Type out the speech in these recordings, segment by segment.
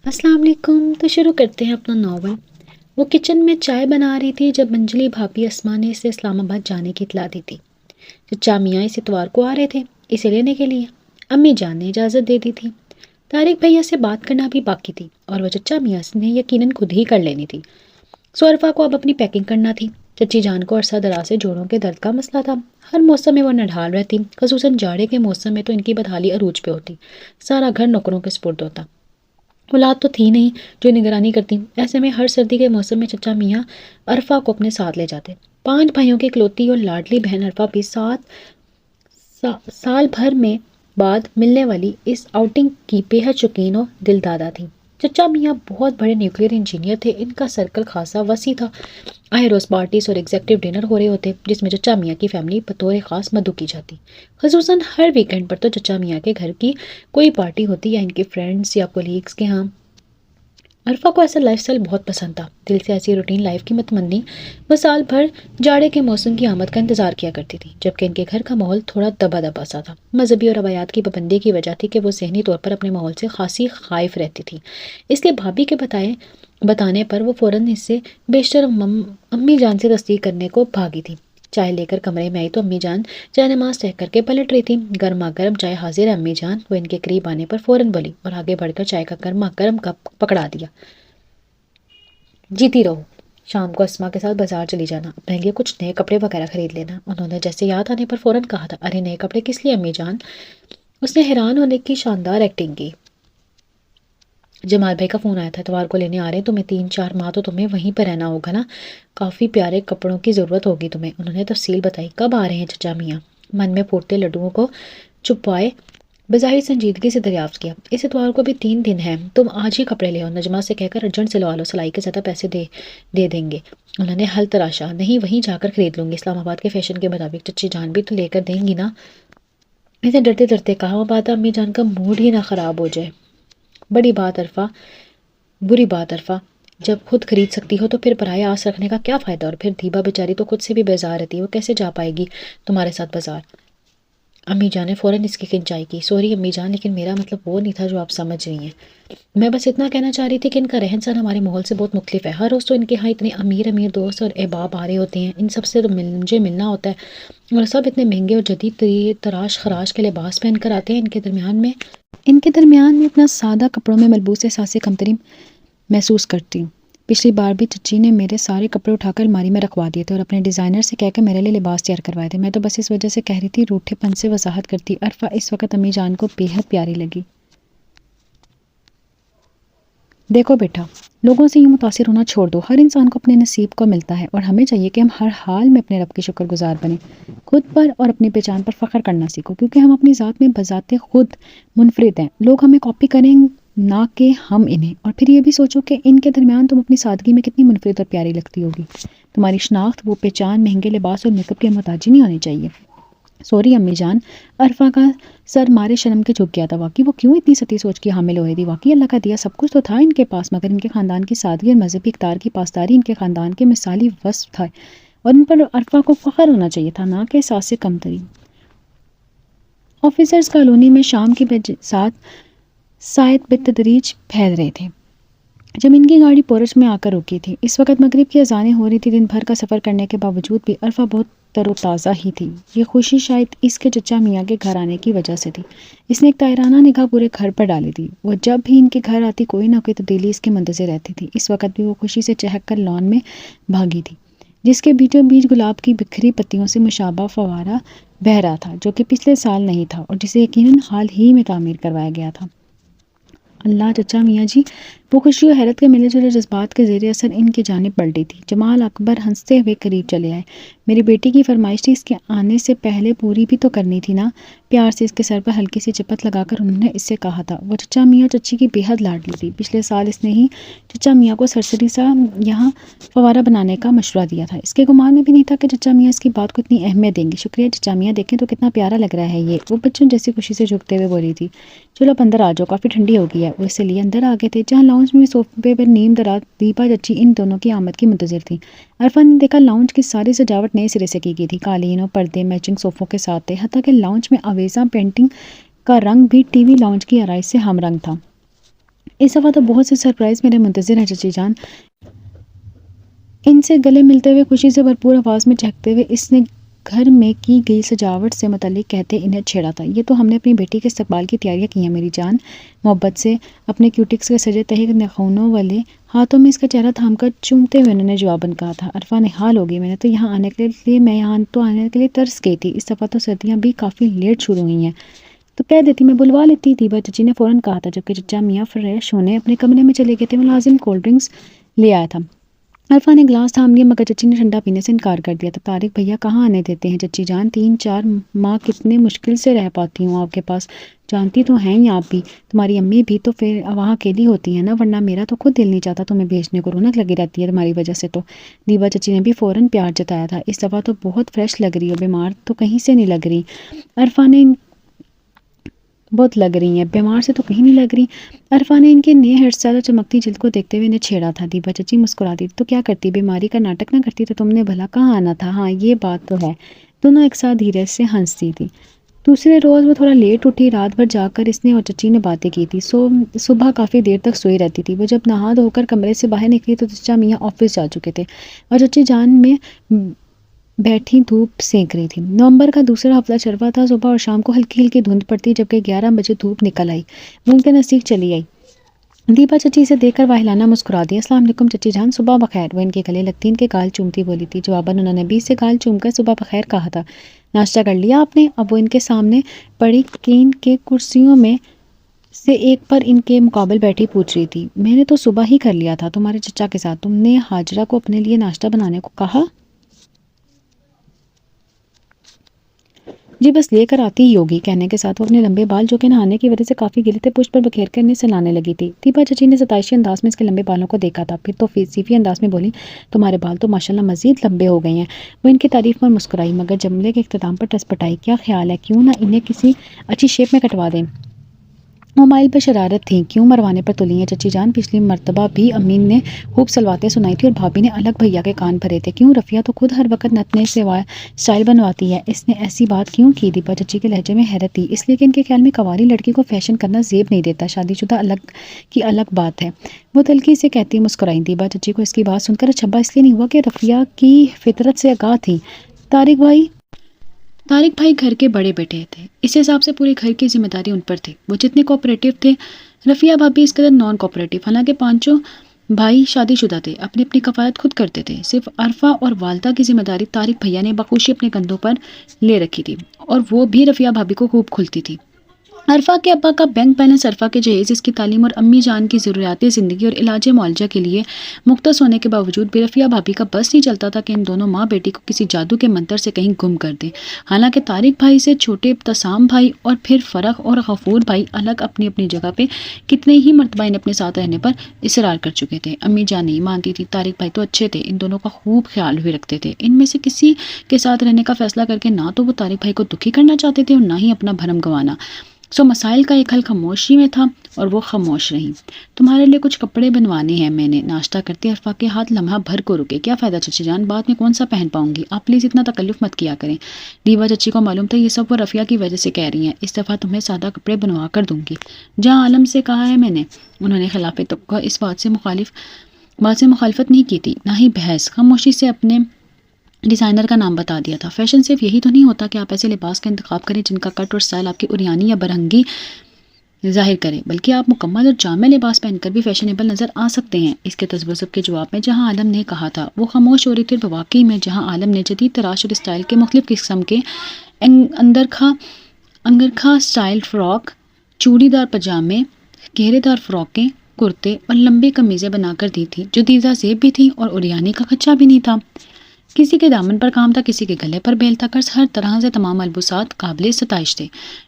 السلام علیکم۔ تو شروع کرتے ہیں اپنا ناول۔ وہ کچن میں چائے بنا رہی تھی جب انجلی بھابھی اسما نے اسے اسلام آباد جانے کی اطلاع دی تھی۔ چچا میاں اس اتوار کو آ رہے تھے اسے لینے کے لیے۔ امی جان نے اجازت دے دی تھی۔ طارق بھیا سے بات کرنا بھی باقی تھی اور وہ چچا میاں نے یقیناً خود ہی کر لینی تھی۔ عرفا کو اب اپنی پیکنگ کرنا تھی۔ چچی جان کو عرصہ دراز سے جوڑوں کے درد کا مسئلہ تھا۔ ہر موسم میں وہ نڈھال رہتی، خصوصاً جاڑے کے موسم میں تو ان کی بدحالی عروج پہ ہوتی۔ سارا گھر نوکروں کے سپرد ہوتا۔ اولاد تو تھی نہیں جو نگرانی کرتی، ایسے میں ہر سردی کے موسم میں چچا میاں عرفا کو اپنے ساتھ لے جاتے۔ 5 بھائیوں کی اکلوتی اور لاڈلی بہن عرفا بھی سال بھر میں بعد ملنے والی اس آؤٹنگ کی بے حد شوقین و دل دادا تھی۔ چچا میاں بہت بڑے نیوکلیئر انجینئر تھے، ان کا سرکل خاصا وسیع تھا۔ آئے روز پارٹیز اور ایگزیکٹو ڈنر ہو رہے ہوتے جس میں چچا میاں کی فیملی بطور خاص مدعو کی جاتی۔ خصوصاً ہر ویکنڈ پر تو چچا میاں کے گھر کی کوئی پارٹی ہوتی یا ان کے فرینڈز یا کولیگز کے ہاں۔ عرفا کو ایسا لائف سٹائل بہت پسند تھا، دل سے ایسی روٹین لائف کی متمنی۔ وہ سال بھر جاڑے کے موسم کی آمد کا انتظار کیا کرتی تھی، جبکہ ان کے گھر کا ماحول تھوڑا دبا دبا سا تھا۔ مذہبی اور روایات کی پابندی کی وجہ تھی کہ وہ ذہنی طور پر اپنے ماحول سے خاصی خائف رہتی تھی، اس لیے بھابھی کے بتانے پر وہ فوراً اس سے بیشتر امی جان سے تصدیق کرنے کو بھاگی تھی۔ چائے لے کر کمرے میں آئی تو امی جان چائے نماز طے کر کے پلٹ رہی تھی۔ گرما گرم چائے حاضر ہے امی جان، وہ ان کے قریب آنے پر فوراً بولی اور آگے بڑھ کر چائے کا گرما گرم کپ پکڑا دیا۔ جیتی رہو، شام کو اسما کے ساتھ بازار چلی جانا، اپنے لیے کچھ نئے کپڑے وغیرہ خرید لینا۔ انہوں نے جیسے یاد آنے پر فوراً کہا تھا، ارے نئے کپڑے کس لیے امی جان؟ اس نے حیران ہونے کی شاندار ایکٹنگ کی۔ جمال بھائی کا فون آیا تھا، اتوار کو لینے آ رہے ہیں تمہیں، 3-4 ماہ تو تمہیں وہیں پر رہنا ہوگا نا، کافی پیارے کپڑوں کی ضرورت ہوگی تمہیں۔ انہوں نے تفصیل بتائی۔ کب آ رہے ہیں چچا میاں؟ من میں پھوٹتے لڈوؤں کو چھپائے بظاہر سنجیدگی سے دریافت کیا۔ اس اتوار کو بھی 3 دن ہیں، تم آج ہی کپڑے لے آؤ، نجمہ سے کہہ کر ارجنٹ سلوا لو، سلائی کے زیادہ پیسے دے دیں گے۔ انہوں نے حل تراشا، نہیں وہیں جا کر خرید لوں گی، اسلام آباد کے فیشن کے مطابق۔ چچی جان بھی تو لے کر دیں گی نا؟ اسے ڈرتے ڈرتے کہا، وہ بات امی جان کا موڈ ہی نہ خراب ہو جائے۔ بری بات عرفا، جب خود خرید سکتی ہو تو پھر پرائے آس رکھنے کا کیا فائدہ؟ اور پھر دیبا بیچاری تو خود سے بھی بیزار رہتی ہے، وہ کیسے جا پائے گی تمہارے ساتھ بازار؟ امی جان نے فوراً اس کی کنچائی کی، سوری امی جان، لیکن میرا مطلب وہ نہیں تھا جو آپ سمجھ رہی ہیں۔ میں بس اتنا کہنا چاہ رہی تھی کہ ان کا رہن سہن ہمارے ماحول سے بہت مختلف ہے۔ ہر روز تو ان کے ہاں اتنے امیر دوست اور احباب آ رہے ہوتے ہیں، ان سب سے تو مجھے ملنا ہوتا ہے، اور سب اتنے مہنگے اور جدید تراش خراش کے لباس پہن کر آتے ہیں۔ ان کے درمیان میں اپنا سادہ کپڑوں میں ملبوس احساس کمتری محسوس کرتی ہوں۔ پچھلی بار بھی چچی نے میرے سارے کپڑے اٹھا کر الماری میں رکھوا دیے تھے اور اپنے ڈیزائنر سے کہہ کر میرے لیے لباس تیار کروائے تھے، میں تو بس اس وجہ سے کہہ رہی تھی۔ روٹھے پن سے وضاحت کرتی عرفا اس وقت امی جان کو بے حد پیاری لگی۔ دیکھو بیٹا، لوگوں سے یوں متاثر ہونا چھوڑ دو، ہر انسان کو اپنے نصیب کو ملتا ہے، اور ہمیں چاہیے کہ ہم ہر حال میں اپنے رب کے شکر گزار بنیں۔ خود پر اور اپنی پہچان پر فخر کرنا سیکھو، کیونکہ ہم اپنی ذات میں بذات خود منفرد ہیں۔ لوگ ہمیں کاپی کریں نہ کہ ہم انہیں، اور پھر یہ بھی سوچو کہ ان کے درمیان تم اپنی سادگی میں کتنی منفرد اور پیاری لگتی ہوگی۔ تمہاری شناخت، وہ پہچان مہنگے لباس اور میک اپ کے محتاج نہیں ہونی چاہیے۔ سوری امی جان، عرفا کا سر مارے شرم کے جھک گیا تھا۔ واقعی وہ کیوں اتنی ستی سوچ کی حامل ہوئی تھی؟ واقعی اللہ کا دیا سب کچھ تو تھا ان کے پاس، مگر ان کے خاندان کی سادگی اور مذہبی اقدار کی پاسداری ان کے خاندان کے مثالی وصف تھا، اور ان پر عرفا کو فخر ہونا چاہیے تھا، نہ کہ احساس سے کمتری۔ آفیسرز کالونی میں شام کے ساتھ سائد بالتدریج پھیل رہے تھے جب ان کی گاڑی پورچ میں آ کر رکی تھی۔ اس وقت مغرب کی اذانیں ہو رہی تھی۔ دن بھر کا سفر کرنے کے باوجود بھی عرفا بہت تر و تازہ ہی تھی۔ یہ خوشی شاید اس کے چچا میاں کے گھر آنے کی وجہ سے تھی۔ اس نے ایک طائرانہ نگاہ پورے گھر پر ڈالی تھی۔ وہ جب بھی ان کے گھر آتی کوئی نہ کوئی تبدیلی اس کے منتظر رہتی تھی۔ اس وقت بھی وہ خوشی سے چہک کر لان میں بھاگی تھی، جس کے بیچوں بیچ گلاب کی بکھری پتیوں سے مشابہ فوارہ بہہ رہا تھا، جو کہ پچھلے سال نہیں تھا اور جسے یقیناً حال ہی میں تعمیر کروایا گیا تھا۔ اللہ چچا میاں جی، وہ خوشی و حیرت کے ملے جلے جذبات کے زیر اثر ان کی جانب پلٹی تھی۔ جمال اکبر ہنستے ہوئے قریب چلے آئے۔ میری بیٹی کی فرمائش تھی، اس کے آنے سے پہلے پوری بھی تو کرنی تھی نا؟ پیار سے اس کے سر پر ہلکی سی چپت لگا کر انہوں نے اس سے کہا تھا۔ وہ چچا میاں چچی کی بے حد لاڈلی تھی۔ پچھلے سال اس نے ہی چچا میاں کو سرسری سا یہاں فوارہ بنانے کا مشورہ دیا تھا۔ اس کے گمان میں بھی نہیں تھا کہ چچا میاں اس کی بات کو اتنی اہمیت دیں گے۔ شکریہ چچا میاں، دیکھیں تو کتنا پیارا لگ رہا ہے یہ، وہ بچوں جیسی خوشی سے جھکتے ہوئے بولی تھی۔ چلو اب اندر آ جاؤ، کافی ٹھنڈی ہو گئی ہے۔ وہ اسے لیے اندر آ گئے تھے، جہاں لاؤنج میں صوفے پر نیم دراز دیپا چچی ان دونوں کی آمد کی منتظر تھی۔ عرفا نے دیکھا لاؤنج کی ساری سجاوٹ نئے سرے سے کی گئی تھی۔ قالین اور پردے میچنگ صوفوں کے ساتھ تھے، حتیٰ کہ لاؤنج میں آویزاں پینٹنگ کا رنگ بھی ٹی وی لاؤنج کی آرائش سے ہم رنگ تھا۔ اس دفعہ تو بہت سے سرپرائز میرے منتظر ہیں چچی جان، ان سے گلے ملتے ہوئے خوشی سے بھرپور آواز میں چہکتے ہوئے اس نے گھر میں کی گئی سجاوٹ سے متعلق کہتے انہیں چھیڑا تھا۔ یہ تو ہم نے اپنی بیٹی کے استقبال کی تیاریاں کی ہیں میری جان، محبت سے اپنے کیوٹکس کے سجے تہے نخونوں والے ہاتھوں میں اس کا چہرہ تھام کر چومتے ہوئے انہوں نے جواباً کہا تھا۔ عرفہ نہال ہوگی، میں نے تو یہاں آنے کے لیے ترس گئی تھی، اس دفعہ تو سردیاں بھی کافی لیٹ شروع ہوئی ہیں، تو کہہ دیتی میں بلوا لیتی۔ دیبا چچی نے فوراً کہا تھا، جبکہ چچا میاں فریش ہونے اپنے کمرے میں چلے گئے تھے۔ ملازم کولڈ ڈرنکس لے آیا تھا، عرفہ نے گلاس تھام لیا، مگر چچی نے ٹھنڈا پینے سے انکار کر دیا تھا۔ طارق بھیا کہاں آنے دیتے ہیں چچی جان، 3-4 ماہ کتنے مشکل سے رہ پاتی ہوں آپ کے پاس، جانتی تو ہیں ہی آپ بھی، تمہاری امی بھی تو پھر وہاں اکیلی ہوتی ہیں نا، ورنہ میرا تو خود دل نہیں چاہتا تمہیں بھیجنے کو، رونق لگی رہتی ہے تمہاری وجہ سے تو۔ دیبا چچی نے بھی فوراً پیار جتایا تھا، اس دفعہ تو بہت فریش لگ رہی ہو، بیمار تو کہیں سے نہیں لگ رہی۔ عرفہ نے بہت لگ رہی ہیں، بیمار سے تو کہیں نہیں لگ رہی۔ عرفہ نے ان کے نئے ہیئر اسٹائل اور چمکتی جلد کو دیکھتے ہوئے انہیں چھیڑا تھا۔ دیبا چچی مسکراتی تو کیا کرتی، بیماری کا ناٹک نہ کرتی تو تم نے بھلا کہاں آنا تھا۔ ہاں یہ بات تو ہے، دونوں ایک ساتھ دھیرے سے ہنستی تھی۔ دوسرے روز وہ تھوڑا لیٹ اٹھی، رات بھر جاگ کر اس نے اور چچی نے باتیں کی تھی، صبح کافی دیر تک سوئی رہتی تھی۔ وہ جب نہا دھو کر کمرے سے باہر نکلی تو چچا میاں آفس جا چکے تھے اور چچی جان میں بیٹھی دھوپ سینک رہی تھی۔ نومبر کا دوسرا ہفتہ چروا تھا، صبح اور شام کو ہلکی ہلکی دھند پڑتی، جبکہ 11 بجے دھوپ نکل آئی، وہ ان کے نزدیک چلی آئی۔ دیپا چچی سے دیکھ کر واہلانہ مسکرا دیا۔ السلام علیکم چچی جان، صبح بخیر۔ وہ ان کے گلے لگتی ان کے گال چومتی بولی تھی، جواباً انہوں نے بھی اسے گال چوم کر صبح بخیر کہا تھا۔ ناشتہ کر لیا آپ نے؟ اب وہ ان کے سامنے پڑی کین کے کرسیوں میں سے ایک پر ان کے مقابل بیٹھی پوچھ رہی تھی۔ میں نے تو صبح ہی کر لیا تھا تمہارے چچا کے ساتھ، تم نے ہاجرہ کو اپنے لیے ناشتہ بنانے کو کہا؟ جی بس لے کر آتی ہی ہوگی، کہنے کے ساتھ وہ اپنے لمبے بال جو کہ نہانے کی وجہ سے کافی گیلے تھے پشت پر بکھیر کر انہیں سلانے لگی تھی۔ دیپا چچی نے ستائشی انداز میں اس کے لمبے بالوں کو دیکھا تھا، پھر تو فلسفی انداز میں بولی، تمہارے بال تو ماشاءاللہ مزید لمبے ہو گئے ہیں۔ وہ ان کی تعریف پر مسکرائی، مگر جملے کے اختتام پر ٹس پٹائی، کیا خیال ہے کیوں نہ انہیں کسی اچھی شیپ میں کٹوا دیں؟ موبائل پر شرارت تھی، کیوں مروانے پر تلی ہیں چچی جان، پچھلی مرتبہ بھی امی نے خوب سلواتیں سنائی تھی اور بھابی نے الگ بھیا کے کان بھرے تھے۔ کیوں رفیہ تو خود ہر وقت نتنے سے سٹائل بنواتی ہے، اس نے ایسی بات کیوں کی؟ دیپا چچی کے لہجے میں حیرت تھی، اس لیے کہ ان کے خیال میں کنواری لڑکی کو فیشن کرنا زیب نہیں دیتا، شادی شدہ الگ بات ہے، وہ تلخی سے کہتی مسکرائیں۔ دیپا چچی کو اس کی بات سن کر اچھبا اس لیے نہیں ہوا کہ رفیہ کی فطرت سے آگاہ تھی۔ طارق بھائی گھر کے بڑے بیٹے تھے، اس حساب سے پورے گھر کی ذمہ داری ان پر تھی، وہ جتنے کوآپریٹو تھے، رفیہ بھابی اس قدر نان کوآپریٹو، حالانکہ پانچوں بھائی شادی شدہ تھے، اپنی اپنی کفالت خود کرتے تھے، صرف عرفہ اور والدہ کی ذمہ داری طارق بھیا نے بخوشی اپنے کندھوں پر لے رکھی تھی، اور وہ بھی رفیہ بھابی کو خوب کھلتی تھی۔ عرفہ کے ابا کا بینک بیلنس، عرفہ کے جہیز، اس کی تعلیم اور امی جان کی ضروریات زندگی اور علاج معالجہ کے لیے مختص ہونے کے باوجود بھی رفیہ بھابی کا بس نہیں چلتا تھا کہ ان دونوں ماں بیٹی کو کسی جادو کے منتر سے کہیں گم کر دیں۔ حالانکہ طارق بھائی سے چھوٹے ابتسام بھائی اور پھر فرح اور غفور بھائی الگ اپنی اپنی جگہ پہ کتنے ہی مرتبہ انہیں اپنے ساتھ رہنے پر اصرار کر چکے تھے، امی جان نہیں مانتی تھی۔ طارق بھائی تو اچھے تھے، ان دونوں کا خوب خیال بھی رکھتے تھے، ان میں سے کسی کے ساتھ رہنے کا فیصلہ کر کے نہ تو وہ طارق بھائی کو دکھی کرنا چاہتے تھے اور نہ ہی اپنا بھرم گنوانا، سو مسائل کا ایک حل خاموشی میں تھا اور وہ خاموش رہی۔ تمہارے لیے کچھ کپڑے بنوانے ہیں میں نے، ناشتہ کرتے عرفہ کے ہاتھ لمحہ بھر کو رکے۔ کیا فائدہ چچی جان، بعد میں کون سا پہن پاؤں گی، آپ پلیز اتنا تکلف مت کیا کریں۔ دیوا چچی کو معلوم تھا یہ سب وہ رفیہ کی وجہ سے کہہ رہی ہیں، اس دفعہ تمہیں سادہ کپڑے بنوا کر دوں گی، جہاں عالم سے کہا ہے میں نے۔ انہوں نے خلاف توقع اس بات سے مخالفت نہیں کی تھی، نہ ہی بحث، خاموشی سے اپنے ڈیزائنر کا نام بتا دیا تھا۔ فیشن صرف یہی تو نہیں ہوتا کہ آپ ایسے لباس کا انتخاب کریں جن کا کٹ اور سٹائل آپ کی اوریانی یا برہنگی ظاہر کرے، بلکہ آپ مکمل اور جامع لباس پہن کر بھی فیشنیبل نظر آ سکتے ہیں۔ اس کے تذبذب کے جواب میں جہاں عالم نے کہا تھا وہ خاموش ہو رہی تھی، اور واقعی میں جہاں عالم نے جدید تراش اور سٹائل کے مختلف قسم کے انگرکھا سٹائل فراک، چوڑی دار پجامے، گھیرے دار فراکیں، کرتے اور لمبی قمیضیں بنا کر دی تھی، جو دیزہ زیب بھی تھی اور اوریانی کا خدشہ بھی نہیں تھا۔ کسی کے دامن پر کام تھا، کسی کے گلے پر بیل تھا، قرض ہر طرح سے تمام ملبوسات قابل ستائش تھے۔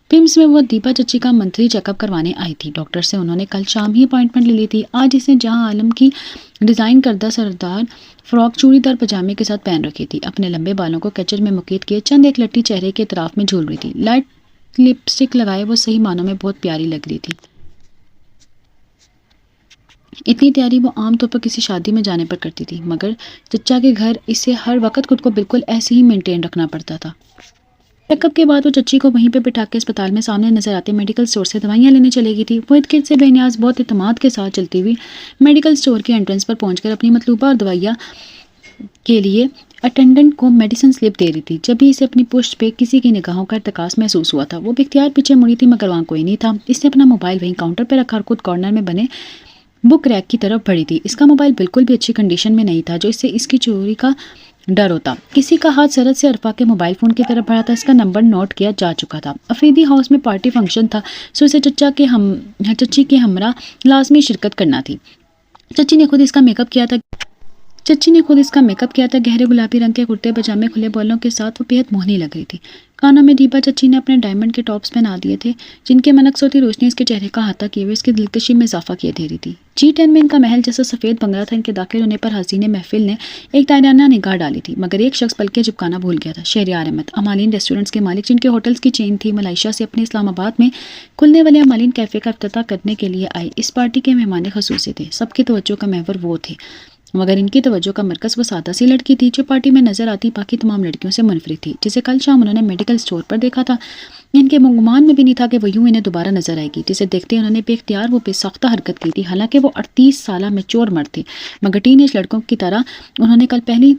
پمس میں وہ دیپا چچی کا منتھلی چیک اپ کروانے آئی تھی، ڈاکٹر سے انہوں نے کل شام ہی اپائنٹمنٹ لے لی تھی۔ آج اس نے جہاں عالم کی ڈیزائن کردہ سردار فراک چوڑی دار پجامے کے ساتھ پہن رکھی تھی، اپنے لمبے بالوں کو کیچر میں مقید کیے چند ایک لٹی چہرے کے اطراف میں جھول رہی تھی، لائٹ لپسٹک لگائے وہ صحیح معنوں میں بہت پیاری لگ رہی تھی۔ اتنی تیاری وہ عام طور پر کسی شادی میں جانے پر کرتی تھی، مگر چچا کے گھر اسے ہر وقت خود کو بالکل ایسے ہی مینٹین رکھنا پڑتا تھا۔ چیک اپ کے بعد وہ چچی کو وہیں پہ بٹھا کے اسپتال میں سامنے نظر آتے میڈیکل اسٹور سے دوائیاں لینے چلے گئی تھی۔ وہ ارد گرد سے بے نیاز بہت اعتماد کے ساتھ چلتی ہوئی میڈیکل اسٹور کی انٹرنس پر پہنچ کر اپنی مطلوبہ اور دوائیاں کے لیے اٹینڈنٹ کو میڈیسن سلپ دے رہی تھی۔ جب بھی اسے اپنی پشت پہ کسی کی نگاہوں کا ارتکاز محسوس ہوا تھا، وہ بے اختیار پیچھے مڑی تھی، مگر وہاں کوئی نہیں تھا۔ اس نے اپنا موبائل وہیں کاؤنٹر پہ رکھا اور خود کارنر میں بنے بک ریک کی طرف بڑھی تھی۔ اس کا موبائل بالکل بھی اچھی کنڈیشن میں نہیں تھا، جو اس سے اس کی چوری کا ڈر ہوتا۔ کسی کا ہاتھ سرد سے عرفا کے موبائل فون کی طرف بڑھا تھا۔ اس کا نمبر نوٹ کیا جا چکا تھا۔ افریدی ہاؤس میں پارٹی فنکشن تھا، سو اسے چچی کے ہمراہ لازمی شرکت کرنا تھی۔ چچی نے خود اس کا میک اپ کیا تھا۔ گہرے گلابی رنگ کے کرتے پاجامے کھلے بالوں کے ساتھ وہ بےحد موہنی لگ رہی تھی۔ کانوں میں ڈیبا چچی نے اپنے ڈائمنڈ کے ٹاپس پہنا دیے تھے، جن کے منقص ہوتی روشنی اس کے چہرے کا احاطہ کیے ہوئے اس کی دلکشی میں اضافہ کیے دے رہی تھی۔ G10 میں ان کا محل جیسا سفید بنگلہ تھا۔ ان کے داخل ہونے پر حسین محفل نے ایک تائرانہ نگاہ ڈالی تھی، مگر ایک شخص پلکیں جھپکانا بھول گیا تھا۔ شہریار احمد، امالین ریسٹورنٹس کے مالک، جن کے ہوٹلز کی چین تھی، ملائیشیا سے اپنے اسلام آباد میں کھلنے والے امالین کیفے کا افتتاح کرنے کے لیے آئے۔ اس پارٹی کے مہمان خصوصی تھے، سب کی توجہ کا محور وہ تھے، مگر ان کی توجہ کا مرکز وہ سادہ سی لڑکی تھی جو پارٹی میں نظر آتی باقی تمام لڑکیوں سے منفرد تھی، جسے کل شام انہوں نے میڈیکل اسٹور پر دیکھا تھا۔ ان کے گمان میں بھی نہیں تھا کہ وہ یوں انہیں دوبارہ نظر آئے گی، جسے دیکھتے انہوں نے بے اختیار وہ بے ساختہ حرکت کی تھی۔ حالانکہ وہ 38 سالہ میچور مرد تھے، مگر ٹین ایج لڑکوں کی طرح انہوں نے کل پہلی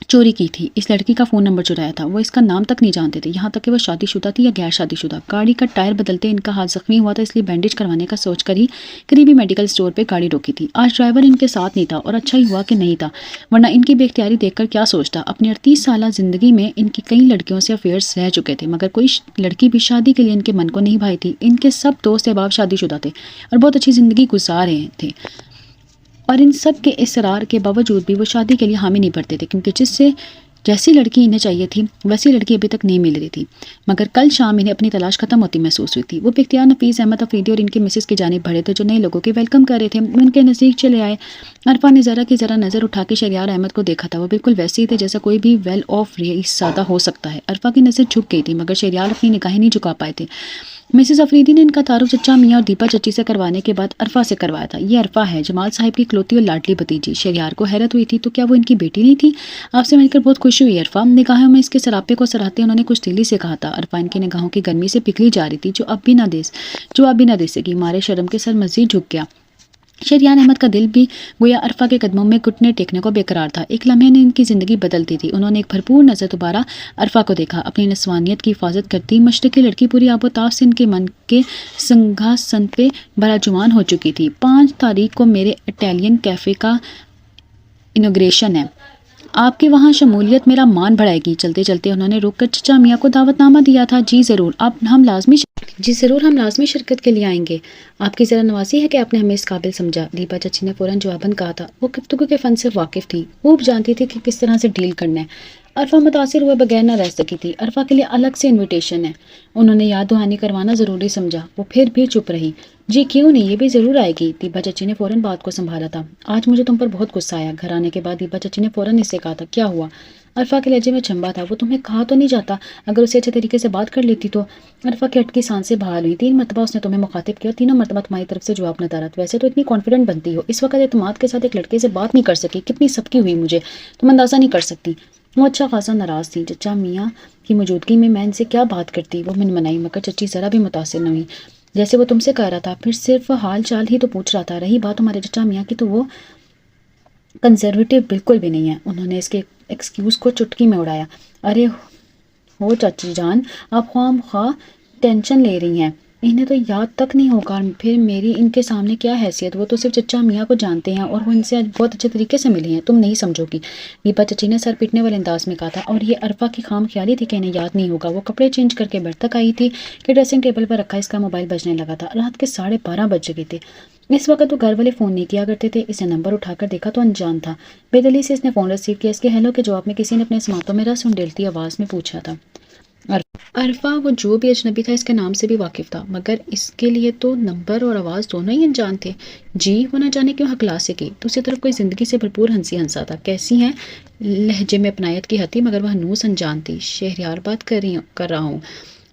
چوری کی تھی۔ اس لڑکی کا فون نمبر چرایا تھا، وہ اس کا نام تک نہیں جانتے تھے، یہاں تک کہ وہ شادی شدہ تھی یا غیر شادی شدہ۔ گاڑی کا ٹائر بدلتے ان کا ہاتھ زخمی ہوا تھا، اس لیے بینڈیج کروانے کا سوچ کر ہی قریبی میڈیکل اسٹور پہ گاڑی روکی تھی۔ آج ڈرائیور ان کے ساتھ نہیں تھا، اور اچھا ہی ہوا کہ نہیں تھا، ورنہ ان کی بے اختیاری دیکھ کر کیا سوچتا۔ اپنی 38 سالہ زندگی میں ان کی کئی لڑکیوں سے افیئرز رہ چکے تھے، مگر کوئی لڑکی بھی شادی کے لیے ان کے من کو نہیں بھائی تھی۔ ان کے سب دوست احباب شادی شدہ تھے اور بہت اچھی زندگی گزار رہے تھے، اور ان سب کے اصرار کے باوجود بھی وہ شادی کے لیے حامی نہیں بھرتے تھے، کیونکہ جیسی لڑکی انہیں چاہیے تھی ویسی لڑکی ابھی تک نہیں مل رہی تھی۔ مگر کل شام انہیں اپنی تلاش ختم ہوتی محسوس ہوئی تھی۔ وہ بے اختیار نفیس احمد افریدی اور ان کی مسز کی جانب بڑھے تھے، جو نئے لوگوں کے ویلکم کر رہے تھے۔ ان کے نزدیک چلے آئے۔ عرفا نے ذرا نظر اٹھا کے شہریار احمد کو دیکھا تھا۔ وہ بالکل ویسے ہی تھے جیسا کوئی بھی ویل آف رئیس زادہ ہو سکتا ہے۔ عرفا کی نظر جھک گئی تھی، مگر شہریار اپنی نگاہیں نہیں جھکا پائے تھے۔ مسز افریدی نے ان کا تعارف چچا میاں اور دیپا چچی سے کروانے کے بعد عرفا سے کروایا تھا۔ یہ عرفا ہے، جمال صاحب کی اکلوتی اور لاڈلی بھتیجی۔ شہریار کو حیرت ہوئی تھی، تو کیا وہ ان کی بیٹی نہیں تھی؟ آپ سے مل کر بہت خوشی ہوئی عرفا۔ نگاہوں میں اس کے سراپے کو سراہتے انہوں نے کچھ تیلی سے کہا تھا۔ عرفا ان کی نگاہوں کی گرمی سے پگھلی جا رہی تھی، جو اب بھی نہ دے سکی۔ مارے شرم کے سر مزید جھک گیا۔ شہریار احمد کا دل بھی گویا عرفا کے قدموں میں گھٹنے ٹیکنے کو بے قرار تھا۔ ایک لمحے نے ان کی زندگی بدل دی تھی۔ انہوں نے ایک بھرپور نظر دوبارہ عرفا کو دیکھا، اپنی نسوانیت کی حفاظت کرتی مشرقی لڑکی پوری آب و تاب سے ان کے من کے سنگھاسن پہ براجمان ہو چکی تھی۔ 5 تاریخ کو میرے اٹیلین کیفے کا انوگریشن ہے، آپ کے وہاں شمولیت میرا مان بڑھائے گی۔ چلتے چلتے انہوں نے رک کر چچا میاں کو دعوت نامہ دیا تھا۔ جی ضرور، ہم لازمی شرکت کے لیے آئیں گے۔ آپ کی ذرا نوازی ہے کہ آپ نے ہمیں اس قابل سمجھا، دیپا چچی نے فوراً جواباً کہا تھا۔ وہ گفتگو کے فن سے واقف تھی، خوب جانتی تھی کہ کس طرح سے ڈیل کرنا ہے۔ عرفا متاثر ہوئے بغیر نہ رہ سکی تھی۔ عرفا کے لیے الگ سے انویٹیشن ہے، انہوں نے یاد دہانی کروانا ضروری سمجھا۔ وہ پھر بھی چپ رہی۔ جی کیوں نہیں، یہ بھی ضرور آئے گی۔ دیپا چچی نے فوراً بات کو سنبھالا تھا۔ آج مجھے تم پر بہت غصہ آیا۔ گھر آنے کے بعد دیپا چچی نے فوراً اس سے کہا تھا۔ کیا ہوا؟ عرفا کے لہجے میں چنبا تھا۔ وہ تمہیں کہا تو نہیں جاتا، اگر اسے اچھے طریقے سے بات کر لیتی تو۔ عرفا کی اٹکی سانسیں بحال ہوئی۔ 3 مرتبہ اس نے تمہیں مخاطب کیا، تینوں مرتبہ تمہاری طرف سے جواب نہ دارت۔ ویسے تو اتنی کانفیڈنٹ بنتی ہو، اس وقت اعتماد کے ساتھ ایک لڑکے سے بات نہیں کر سکی، کتنی سبکی ہوئی مجھے، تم اندازہ نہیں کر سکتی۔ وہ اچھا خاصا ناراض تھی۔ چچا میاں کی موجودگی میں ان سے کیا بات کرتی، وہ منمنائی، مگر چچی ذرا بھی متاثر نہ ہوئی۔ جیسے وہ تم سے کہہ رہا تھا، پھر صرف حال چال ہی تو پوچھ رہا تھا۔ رہی بات ہمارے چچا میاں کی، تو وہ کنزرویٹو بالکل بھی نہیں ہے۔ انہوں نے اس کے ایکسکیوز کو چٹکی میں اڑایا۔ ارے ہو چچی جان، آپ خواہ مخواہ ٹینشن لے رہی ہیں، انہیں تو یاد تک نہیں ہوگا پھر میری ان کے سامنے کیا حیثیت۔ وہ تو صرف چچا میاں کو جانتے ہیں اور وہ ان سے آج بہت اچھے طریقے سے ملی ہیں، تم نہیں سمجھو گی، دیپا چچی نے سر پیٹنے والے انداز میں کہا تھا۔ اور یہ عرفا کی خام خیالی تھی کہ انہیں یاد نہیں ہوگا۔ وہ کپڑے چینج کر کے بیڈ تک آئی تھی کہ ڈریسنگ ٹیبل پر رکھا اس کا موبائل بجنے لگا تھا۔ رات کے 12:30 بج چکے تھے۔ اس وقت وہ گھر والے فون نہیں کیا کرتے تھے۔ اس نے نمبر اٹھا کر دیکھا تو انجان تھا۔ بے دلی سے اس نے فون ریسیو کیا۔ اس کے ہیلو کے جواب میں کسی نے اپنے سماعتوں میں رس انڈیلتی آواز میں پوچھا تھا۔ عرفا، وہ جو بھی اجنبی تھا اس کے نام سے بھی واقف تھا، مگر اس کے لیے تو نمبر اور آواز دونوں ہی انجان تھے۔ جی، وہ نہ جانے کیوں ہکلا سے کی۔ دوسری طرف کوئی زندگی سے بھرپور ہنسی ہنسا تھا۔ کیسی ہیں لہجے میں اپنائیت کی ہتھی، مگر وہ ہنوز انجان تھی۔ شہریار بات کر رہا ہوں۔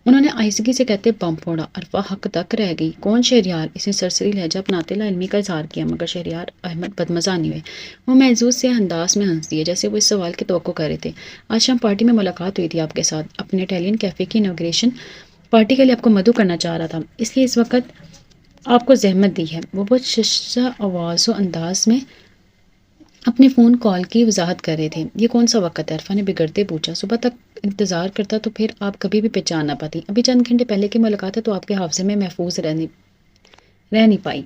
انہوں نے آہستگی سے کہتے بم پھوڑا۔ عرفہ حق تک رہ گئی۔ کون شہریار؟ اس نے سرسری لہجہ اپناتے لا علمی کا اظہار کیا، مگر شہریار احمد بدمزہ نہیں ہوئے۔ وہ محظوظ سے انداز میں ہنس دیے، جیسے وہ اس سوال کی توقع کر رہے تھے۔ آج شام پارٹی میں ملاقات ہوئی تھی آپ کے ساتھ، اپنے اٹیلین کیفے کی انوگریشن پارٹی کے لیے آپ کو مدعو کرنا چاہ رہا تھا، اس لیے اس وقت آپ کو زحمت دی ہے۔ وہ بہت ششہ آواز و انداز میں اپنی فون کال کی وضاحت کر رہے تھے۔ یہ کون سا وقت ہے؟ عرفہ نے بگڑتے پوچھا۔ صبح تک انتظار کرتا تو پھر آپ کبھی بھی پہچان نہ پاتی۔ ابھی چند گھنٹے پہلے کی ملاقات ہے تو آپ کے حافظے میں محفوظ رہ نہیں پائی۔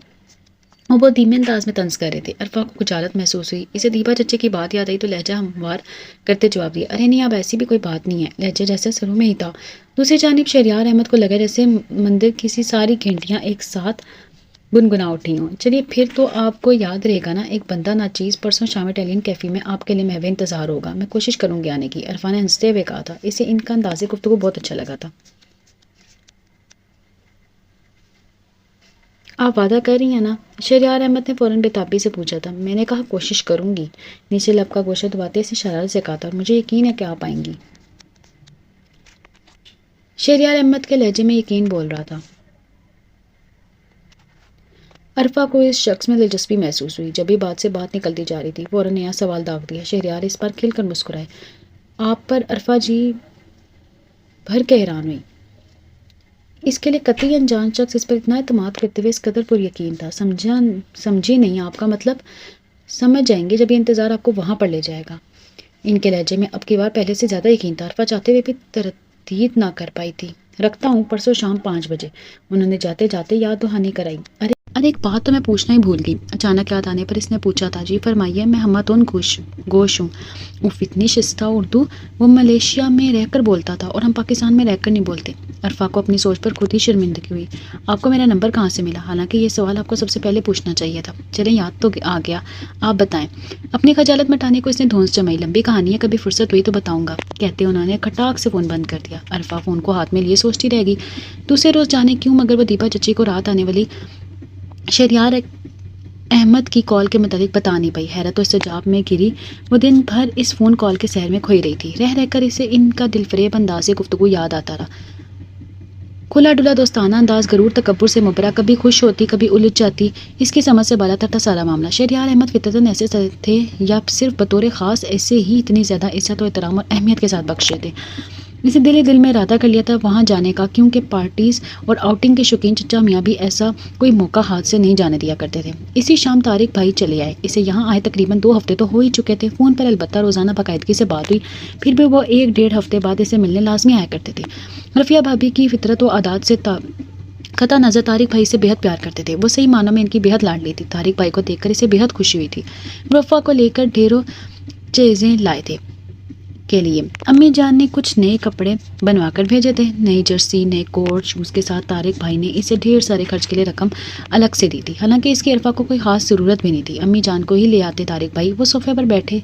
وہ بہت دھیمے انداز میں طنز کر رہے تھے۔ عرفہ کو خجالت محسوس ہوئی۔ اسے دیبا چچے کی بات یاد آئی تو لہجہ ہموار کرتے جواب دیا، ارے نہیں، اب ایسی بھی کوئی بات نہیں ہے۔ لہجہ جیسے سروں میں ہی تھا۔ دوسری جانب شہریار احمد کو لگا جیسے مندر کسی ساری گھنٹیاں ایک ساتھ گنگنا اٹھی ہوں۔ چلیے پھر تو آپ کو یاد رہے گا نا، ایک بندہ ناچیز پرسوں شام اٹیلین کیفے میں آپ کے لیے محو انتظار ہوگا، میں کوشش کروں گی آنے کی، عرفہ نے ہنستے ہوئے کہا تھا۔ اسے ان کا انداز گفتگو بہت اچھا لگا تھا۔ آپ وعدہ کر رہی ہیں نا؟ شہریار احمد نے فوراً بےتابی سے پوچھا تھا۔ میں نے کہا کوشش کروں گی، نیچے لب کا گوشہ دباتے اسے شرارت سے کہا تھا، اور مجھے یقین ہے کہ آپ آئیں گی۔ شہریار احمد کے لہجے میں یقین بول رہا تھا۔ عرفہ کو اس شخص میں دلچسپی محسوس ہوئی۔ جب بھی بات سے بات نکلتی جا رہی تھی فوراً نیا سوال داغ دیا۔ شہریار اس پر کھل کر مسکرائے۔ آپ پر عرفہ جی بھر کے حیران ہوئی۔ اس کے لیے قطعی انجان شخص اس پر اتنا اعتماد کرتے ہوئے اس قدر پر یقین تھا۔ سمجھی نہیں آپ کا مطلب؟ سمجھ جائیں گے جب یہ انتظار آپ کو وہاں پر لے جائے گا۔ ان کے لہجے میں اب کی بار پہلے سے زیادہ یقین تھا۔ عرفہ چاہتے ہوئے بھی تردید نہ کر پائی تھی۔ رکھتا ہوں، پرسوں شام 5 بجے، انہوں نے جاتے جاتے یاد دہانی کرائی۔ ارے ایک بات تو میں پوچھنا ہی بھول گئی، اچانک یاد آنے پر اس نے پوچھا تھا۔ جی فرمائیے، میں ہمتون گوش ہوں۔ اف اتنی شستہ اردو وہ ملیشیا میں رہ کر بولتا تھا اور ہم پاکستان میں رہ کر نہیں بولتے۔ عرفہ کو اپنی سوچ پر خود ہی شرمندگی ہوئی۔ آپ کو میرا نمبر کہاں سے ملا؟ حالانکہ یہ سوال آپ کو سب سے پہلے پوچھنا چاہیے تھا۔ چلیں یاد تو آ گیا، آپ بتائیں۔ اپنی خجالت مٹانے کو اس نے دھونس جمائی۔ لمبی کہانی ہے، کبھی فرصت ہوئی تو بتاؤں گا، کہتے انہوں نے کھٹاک سے فون بند کر دیا۔ عرفہ فون کو ہاتھ میں لیے سوچتی رہ گئی۔ دوسرے روز جانے کیوں مگر وہ دیپا چچی کو رات آنے والی شہریار احمد کی کال کے متعلق بتا نہیں پائی۔ حیرت و استعجاب میں گری وہ دن بھر اس فون کال کے سحر میں کھوئی رہی تھی۔ رہ رہ کر اسے ان کا دل فریب انداز گفتگو یاد آتا رہا۔ کھلا ڈلا دوستانہ انداز، غرور تکبر سے مبرا، کبھی خوش ہوتی کبھی الجھ جاتی، اس کی سمجھ سے بالا تر تھا سارا معاملہ۔ شہریار احمد فطرتاً ایسے تھے یا صرف بطور خاص ایسے ہی اتنی زیادہ عزت و احترام اور اہمیت کے ساتھ بخشے تھے؟ اسے دل میں ارادہ کر لیا تھا وہاں جانے کا، کیونکہ پارٹیز اور آؤٹنگ کے شوقین چچا میاں بھی ایسا کوئی موقع ہاتھ سے نہیں جانے دیا کرتے تھے۔ اسی شام طارق بھائی چلے آئے۔ اسے یہاں آئے تقریباً 2 ہفتے تو ہو ہی چکے تھے۔ فون پر البتہ روزانہ باقاعدگی سے بات ہوئی، پھر بھی وہ 1-1.5 ہفتے بعد اسے ملنے لازمی آیا کرتے تھے۔ رفیہ بھابی کی فطرت و عادات سے قطع نظر طارق بھائی سے بےحد پیار کرتے تھے۔ وہ صحیح معنوں میں ان کی بےحد لاڈلی تھی۔ طارق بھائی کو دیکھ کر اسے بےحد خوشی ہوئی تھی۔ رفیہ کو لے کر ڈھیروں چیزیں لائے تھے کے لیے۔ امی جان نے کچھ نئے کپڑے بنوا کر بھیجے تھے، نئی جرسی، نئے کوٹ، شوز کے ساتھ طارق بھائی نے اسے ڈھیر سارے خرچ کے لیے رقم الگ سے دی تھی، حالانکہ اس کی عرفہ کو کوئی خاص ضرورت بھی نہیں تھی۔ امی جان کو ہی لے آتے طارق بھائی۔ وہ صوفے پر بیٹھے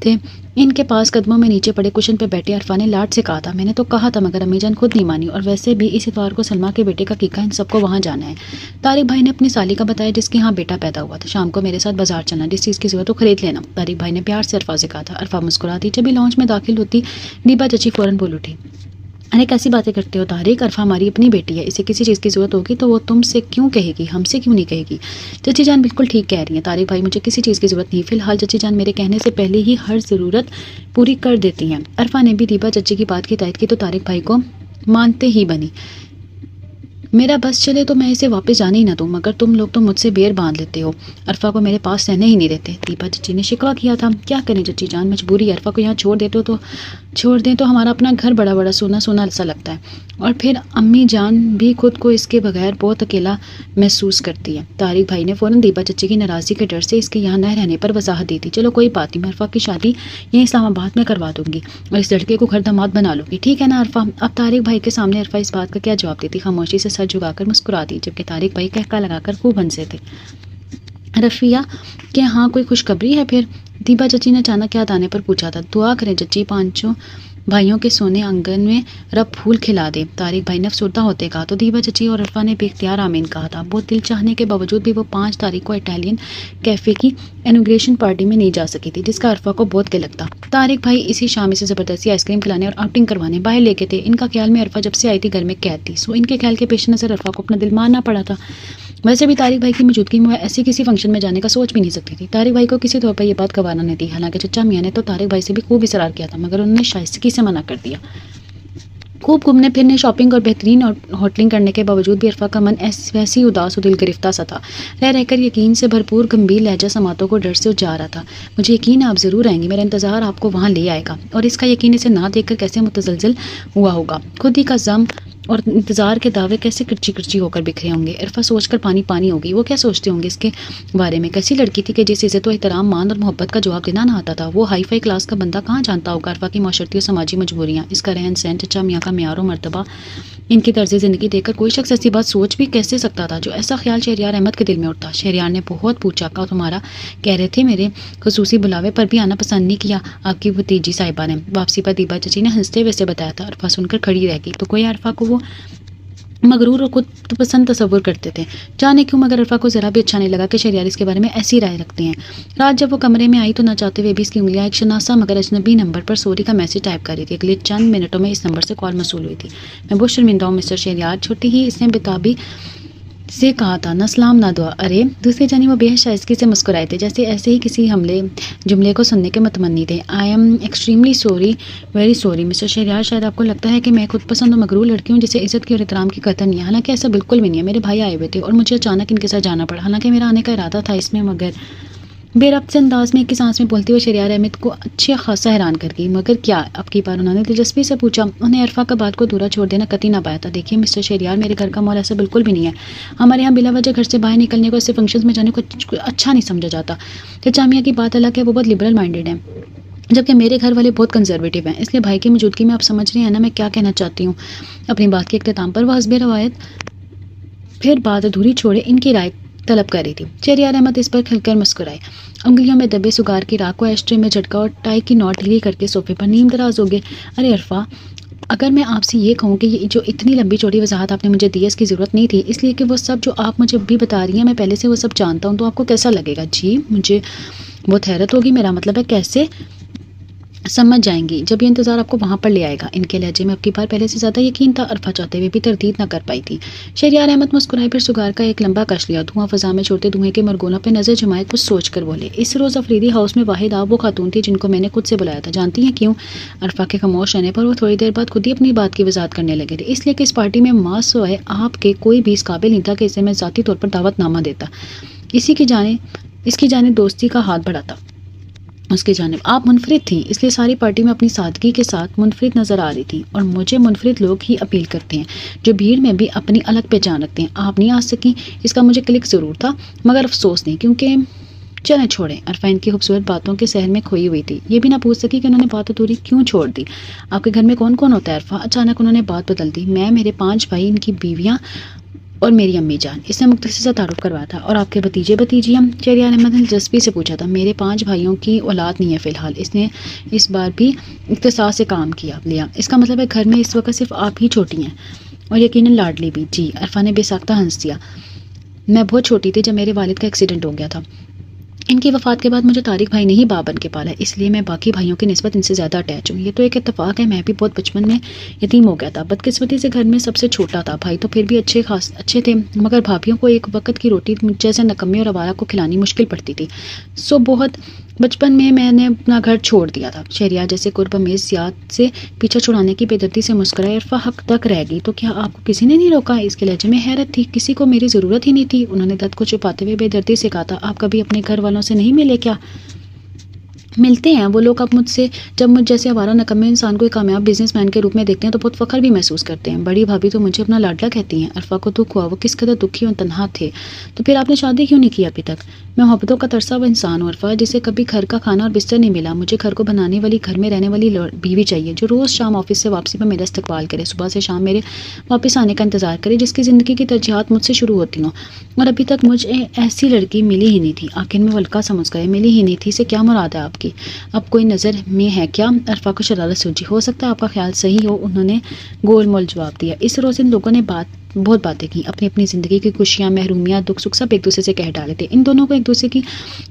تھے، ان کے پاس قدموں میں نیچے پڑے کشن پہ بیٹھے عرفہ نے لاڈ سے کہا تھا، میں نے تو کہا تھا مگر امی جان خود نہیں مانی، اور ویسے بھی اس اتوار کو سلمہ کے بیٹے کا کیکا، ان سب کو وہاں جانا ہے۔ طارق بھائی نے اپنی سالی کا بتایا جس کے ہاں بیٹا پیدا ہوا تھا۔ شام کو میرے ساتھ بازار چلنا، جس چیز کی ضرورت ہو خرید لینا، طارق بھائی نے پیار سے عرفہ سے کہا تھا۔ عرفہ مسکراتی جب بھی لانچ میں داخل ہوتی دیبا چچی فوراً بول اٹھی، ارے کیسی باتیں کرتے ہو طارق، عرفہ ہماری اپنی بیٹی ہے، اسے کسی چیز کی ضرورت ہوگی تو وہ تم سے کیوں کہے گی، ہم سے کیوں نہیں کہے گی؟ چچی جان بالکل ٹھیک کہہ رہی ہیں طارق بھائی، مجھے کسی چیز کی ضرورت نہیں، فی الحال چچی جان میرے کہنے سے پہلے ہی ہر ضرورت پوری کر دیتی ہیں۔ عرفہ نے بھی دیبا چچی کی بات کی تائید کی تو طارق بھائی کو مانتے ہی بنی۔ میرا بس چلے تو میں اسے واپس جانے ہی نہ دوں، مگر تم لوگ تو مجھ سے بیر باندھ لیتے ہو، عرفہ کو میرے پاس رہنے ہی نہیں دیتے۔ دیپا چچی نے شکوہ کیا تھا، کیا کریں چچی جان، مجبوری، عرفہ کو یہاں چھوڑ دیں تو ہمارا اپنا گھر بڑا بڑا سونا سونا سا لگتا ہے، اور پھر امی جان بھی خود کو اس کے بغیر بہت اکیلا محسوس کرتی ہے۔ طارق بھائی نے فوراً دیپا چچی کی ناراضی کے ڈر سے اس کے یہاں نہ رہنے پر وضاحت دی تھی، چلو کوئی بات نہیں، میں عرفہ کی شادی یہیں اسلام آباد میں کروا دوں گی اور اس لڑکے کو گھر داماد بنا لوں گی، ٹھیک ہے نا عرفہ؟ اب طارق بھائی کے سامنے عرفہ اس بات کا کیا جواب دیتی، خاموشی سے سر جھکا کر مسکرا دی، جبکہ طارق بھائی کہکا لگا کر خوب ہنسے تھے۔ رفیہ کہ ہاں کوئی خوشخبری ہے پھر؟ دیپا چچی نے اچانک یاد آنے پر پوچھا تھا۔ دعا کریں چچی، بھائیوں کے سونے آنگن میں رب پھول کھلا دے، طارق بھائی نے افسردہ ہوتے کہا تو دیبا چچی اور عرفا نے بے اختیار آمین کہا تھا۔ بہت دل چاہنے کے باوجود بھی وہ 5 تاریخ کو اٹیلین کیفے کی انوگریشن پارٹی میں نہیں جا سکی تھی، جس کا عرفا کو بہت قلق تھا۔ طارق بھائی اسی شام اسے زبردستی آئس کریم کھلانے اور آؤٹنگ کروانے باہر لے کے تھے۔ ان کا خیال میں عرفا جب سے آئی تھی گھر میں قید تھی، سو ان کے خیال کے پیش نظر عرفا کو اپنا دل مارنا پڑا تھا۔ ویسے بھی طارق بھائی کی موجودگی میں ایسی کسی فنکشن میں جانے کا سوچ بھی نہیں سکتی تھی۔ طارق بھائی کو کسی طور پر یہ بات گوارا نہیں تھی، حالانکہ چچا میاں نے تو طارق بھائی سے بھی خوب اصرار کیا تھا، مگر انہوں نے شائستگی سے منع کر دیا۔ خوب گھومنے پھرنے، شاپنگ اور بہترین ہوٹلنگ کرنے کے باوجود بھی عرفا کا من ویسی اداس و دل گرفتہ سا تھا، رہ کر یقین سے بھرپور گمبھیر لہجہ سماعتوں کو ڈر سے جا رہا تھا۔ مجھے یقین ہے آپ ضرور آئیں گی، میرا انتظار آپ کو وہاں لے آئے گا۔ اور اس کا یقین اسے نہ دیکھ کر کیسے متزلزل ہوا ہوگا، خود ہی کا ضم اور انتظار کے دعوے کیسے کرچی کرچی ہو کر بکھرے ہوں گے۔ عرفا سوچ کر پانی پانی ہو گئی، وہ کیا سوچتے ہوں گے اس کے بارے میں؟ کیسی لڑکی تھی کہ جس عزت و احترام، مان اور محبت کا جواب دینا نہ آتا تھا۔ وہ ہائی فائی کلاس کا بندہ کہاں جانتا ہوگا عرفا کی معاشرتی اور سماجی مجبوریاں، اس کا رہن سہن، چچا میاں کا معیار و مرتبہ۔ ان کی طرز زندگی دیکھ کر کوئی شخص ایسی بات سوچ بھی کیسے سکتا تھا؟ جو ایسا خیال شہریار احمد کے دل میں اٹھتا۔ شہریار نے بہت پوچھا، کہا تمہارا کہہ رہے تھے میرے خصوصی بلاوے پر بھی آنا پسند نہیں کیا آپ کی بھتیجی صاحبہ نے؟ واپسی پر دیبا چچی نے ہنستے ہوئے سے بتایا تھا۔ عرفا سن کر کھڑی رہ گئی، تو کوئی عرفا کو وہ مغرور اور خود پسند تصور کرتے تھے، جانے کیوں، مگر عرفا کو ذرا بھی اچھا نہیں لگا کہ شہریار اس کے بارے میں ایسی رائے رکھتے ہیں۔ رات جب وہ کمرے میں آئی تو نہ چاہتے ہوئے بھی اس کی انگلیاں ایک شناسا مگر اجنبی نمبر پر سوری کا میسج ٹائپ کر رہی تھی۔ اگلے چند منٹوں میں اس نمبر سے کال موصول ہوئی تھی۔ میں بہت شرمندہ ہوں مسٹر شہریار، چھوٹی ہی اس نے بتابی سے کہا تھا، نہ سلام نہ دعا۔ ارے دوسری جانب وہ بے حد شائستگی سے مسکرائے تھے، جیسے ایسے ہی کسی جملے کو سننے کے متمنی تھے۔ I am extremely sorry, very sorry mister Shahryar, شاید آپ کو لگتا ہے کہ میں خود پسند و مغرور لڑکی ہوں جسے عزت کی اور احترام کی قدر نہیں ہے، حالانکہ ایسا بالکل بھی نہیں ہے۔ میرے بھائی آئے ہوئے تھے اور مجھے اچانک ان کے ساتھ جانا پڑا، حالانکہ میرا آنے کا ارادہ تھا اس میں، مگر بے ربط سے انداز میں ایک سانس میں بولتی ہوئے شہریار احمد کو اچھا خاصا حیران کر گئی۔ مگر کیا؟ اب کی بار انہوں نے دلچسپی سے پوچھا۔ انہیں عرفا کا بات کو دورہ چھوڑ دینا قطعی نہ پایا تھا۔ دیکھیے مسٹر شہریار، میرے گھر کا ماحول ایسا بالکل بھی نہیں ہے، ہمارے یہاں بلا وجہ گھر سے باہر نکلنے کو، ایسے فنکشنز میں جانے کو اچھا نہیں سمجھا جاتا۔ چچا میاں کی بات الگ ہے، وہ بہت لبرل مائنڈیڈ ہیں، جبکہ میرے گھر والے بہت کنزرویٹو ہیں، اس لیے بھائی کی موجودگی میں آپ سمجھ رہے ہیں نا میں کیا کہنا چاہتی ہوں۔ اپنی بات کے اختتام پر وہ حسب روایت پھر بات ادھوری چھوڑے ان کی رائے طلب کر رہی تھی۔ شہریار احمد اس پر کھل کر مسکرائے، انگلیوں میں دبے سگار کی راکھ کو ایشٹرے میں جھٹکا اور ٹائی کی نوٹ ڈھیلی کر کے صوفے پر نیم دراز ہو گئے۔ ارے عرفا، اگر میں آپ سے یہ کہوں کہ یہ جو اتنی لمبی چوڑی وضاحت آپ نے مجھے دی ہے اس کی ضرورت نہیں تھی، اس لیے کہ وہ سب جو آپ مجھے بھی بتا رہی ہیں میں پہلے سے وہ سب جانتا ہوں، تو آپ کو کیسا لگے گا؟ جی مجھے بہت حیرت ہوگی، میرا مطلب ہے کیسے سمجھ جائیں گی جب یہ انتظار آپ کو وہاں پر لے آئے گا۔ ان کے لہجے میں اب کی بار پہلے سے زیادہ یقین تھا، عرفا چاہتے ہوئے بھی تردید نہ کر پائی تھی۔ شہریار احمد مسکرائے، پھر سگار کا ایک لمبا کش لیا، دھواں فضا میں چھوڑتے دھوئیں کے مرگولوں پہ نظر جمائے کچھ سوچ کر بولے، اس روز افریدی ہاؤس میں واحد آپ وہ خاتون تھی جن کو میں نے خود سے بلایا تھا، جانتی ہیں کیوں؟ عرفا کے خاموش رہنے پر وہ تھوڑی دیر بعد خود ہی اپنی بات کی وضاحت کرنے لگے تھے، اس لیے کہ اس پارٹی میں ماں سوائے آپ کے کوئی بھی اس قابل نہیں تھا کہ اسے میں ذاتی طور پر دعوت نامہ دیتا، اس کی جانب دوستی کا ہاتھ بڑھاتا۔ اس کی جانب آپ منفرد تھیں، اس لیے ساری پارٹی میں اپنی سادگی کے ساتھ منفرد نظر آ رہی تھی، اور مجھے منفرد لوگ ہی اپیل کرتے ہیں جو بھیڑ میں بھی اپنی الگ پہچان رکھتے ہیں۔ آپ نہیں آ سکیں اس کا مجھے کلک ضرور تھا، مگر افسوس نہیں، کیونکہ چلیں چھوڑیں۔ عرفا ان کی خوبصورت باتوں کے سحر میں کھوئی ہوئی تھی، یہ بھی نہ پوچھ سکی کہ انہوں نے بات ادھوری کیوں چھوڑ دی۔ آپ کے گھر میں کون کون ہوتا ہے عرفا؟ اچانک انہوں نے بات بدل دی۔ میں، میرے 5 بھائی، ان کی بیویاں اور میری امی جان، اس نے مختصر سے تعارف کروایا تھا۔ اور آپ کے بھتیجے بھتیجیاں؟ شہریار احمد نے دلچسپی سے پوچھا تھا۔ میرے 5 بھائیوں کی اولاد نہیں ہے فی الحال، اس نے اس بار بھی اختصاص سے کام لیا، اس کا مطلب ہے گھر میں اس وقت صرف آپ ہی چھوٹی ہیں اور یقیناً لاڈلی بھی۔ جی، عرفا نے بے ساختہ ہنس دیا، میں بہت چھوٹی تھی جب میرے والد کا ایکسیڈنٹ ہو گیا تھا، ان کی وفات کے بعد مجھے طارق بھائی نے ہی باپ بن کے پالا، اس لیے میں باقی بھائیوں کی نسبت ان سے زیادہ اٹیچ ہوں۔ یہ تو ایک اتفاق ہے، میں بھی بہت بچپن میں یتیم ہو گیا تھا، بدقسمتی سے گھر میں سب سے چھوٹا تھا۔ بھائی تو پھر بھی اچھے تھے، مگر بھابھیوں کو ایک وقت کی روٹی جیسے نکمے اور آوارہ کو کھلانی مشکل پڑتی تھی، سو بہت بچپن میں نے اپنا گھر چھوڑ دیا تھا۔ شہریار جیسے قرب امیز یاد سے پیچھا چھڑانے کی بے دردی سے مسکرائے۔ عرفا حق تک رہ گئی، تو کیا آپ کو کسی نے نہیں روکا؟ اس کے لہجے میں حیرت تھی۔ کسی کو میری ضرورت ہی نہیں تھی، انہوں نے درد کو چھپاتے ہوئے بے دردی سے کہا تھا۔ آپ کبھی اپنے گھر والوں سے نہیں ملے کیا؟ ملتے ہیں وہ لوگ، اب جب مجھ جیسے آوارہ نکمے انسان کو ایک کامیاب بزنس مین کے روپ میں دیکھتے ہیں تو بہت فخر بھی محسوس کرتے ہیں۔ بڑی بھابھی تو مجھے اپنا لاڈلا کہتی ہیں۔ عرفا کو دکھ ہوا، وہ کس قدر دکھی اور تنہا تھے۔ تو پھر آپ نے شادی کیوں نہیں کی ابھی تک؟ میں محبتوں کا ترسا وہ انسان ہوں عرفا، جسے کبھی گھر کا کھانا اور بستر نہیں ملا۔ مجھے گھر کو بنانے والی، گھر میں رہنے والی بیوی چاہیے، جو روز شام آفس سے واپسی پر میرا استقبال کرے، صبح سے شام میرے واپس آنے کا انتظار کرے، جس کی زندگی کی ترجیحات مجھ سے شروع ہوتی ہوں۔ اور ابھی تک مجھے ایسی لڑکی ملی ہی نہیں تھی۔ آخر میں وہ ہلکا سا مسکرائے۔ ملی ہی نہیں تھی سے کیا مراد ہے آپ کی؟ کی. اب کوئی نظر میں ہے کیا؟ عرفا کو شرارت سوچی. ہو سکتا ہے آپ کا خیال صحیح ہو، انہوں نے گول مول جواب دیا. اس روز ان لوگوں نے بہت باتیں کی، اپنی اپنی زندگی کی خوشیاں، محرومیات، دکھ سکھ سب ایک دوسرے سے کہہ ڈالے تھے. ان دونوں کو ایک دوسرے کی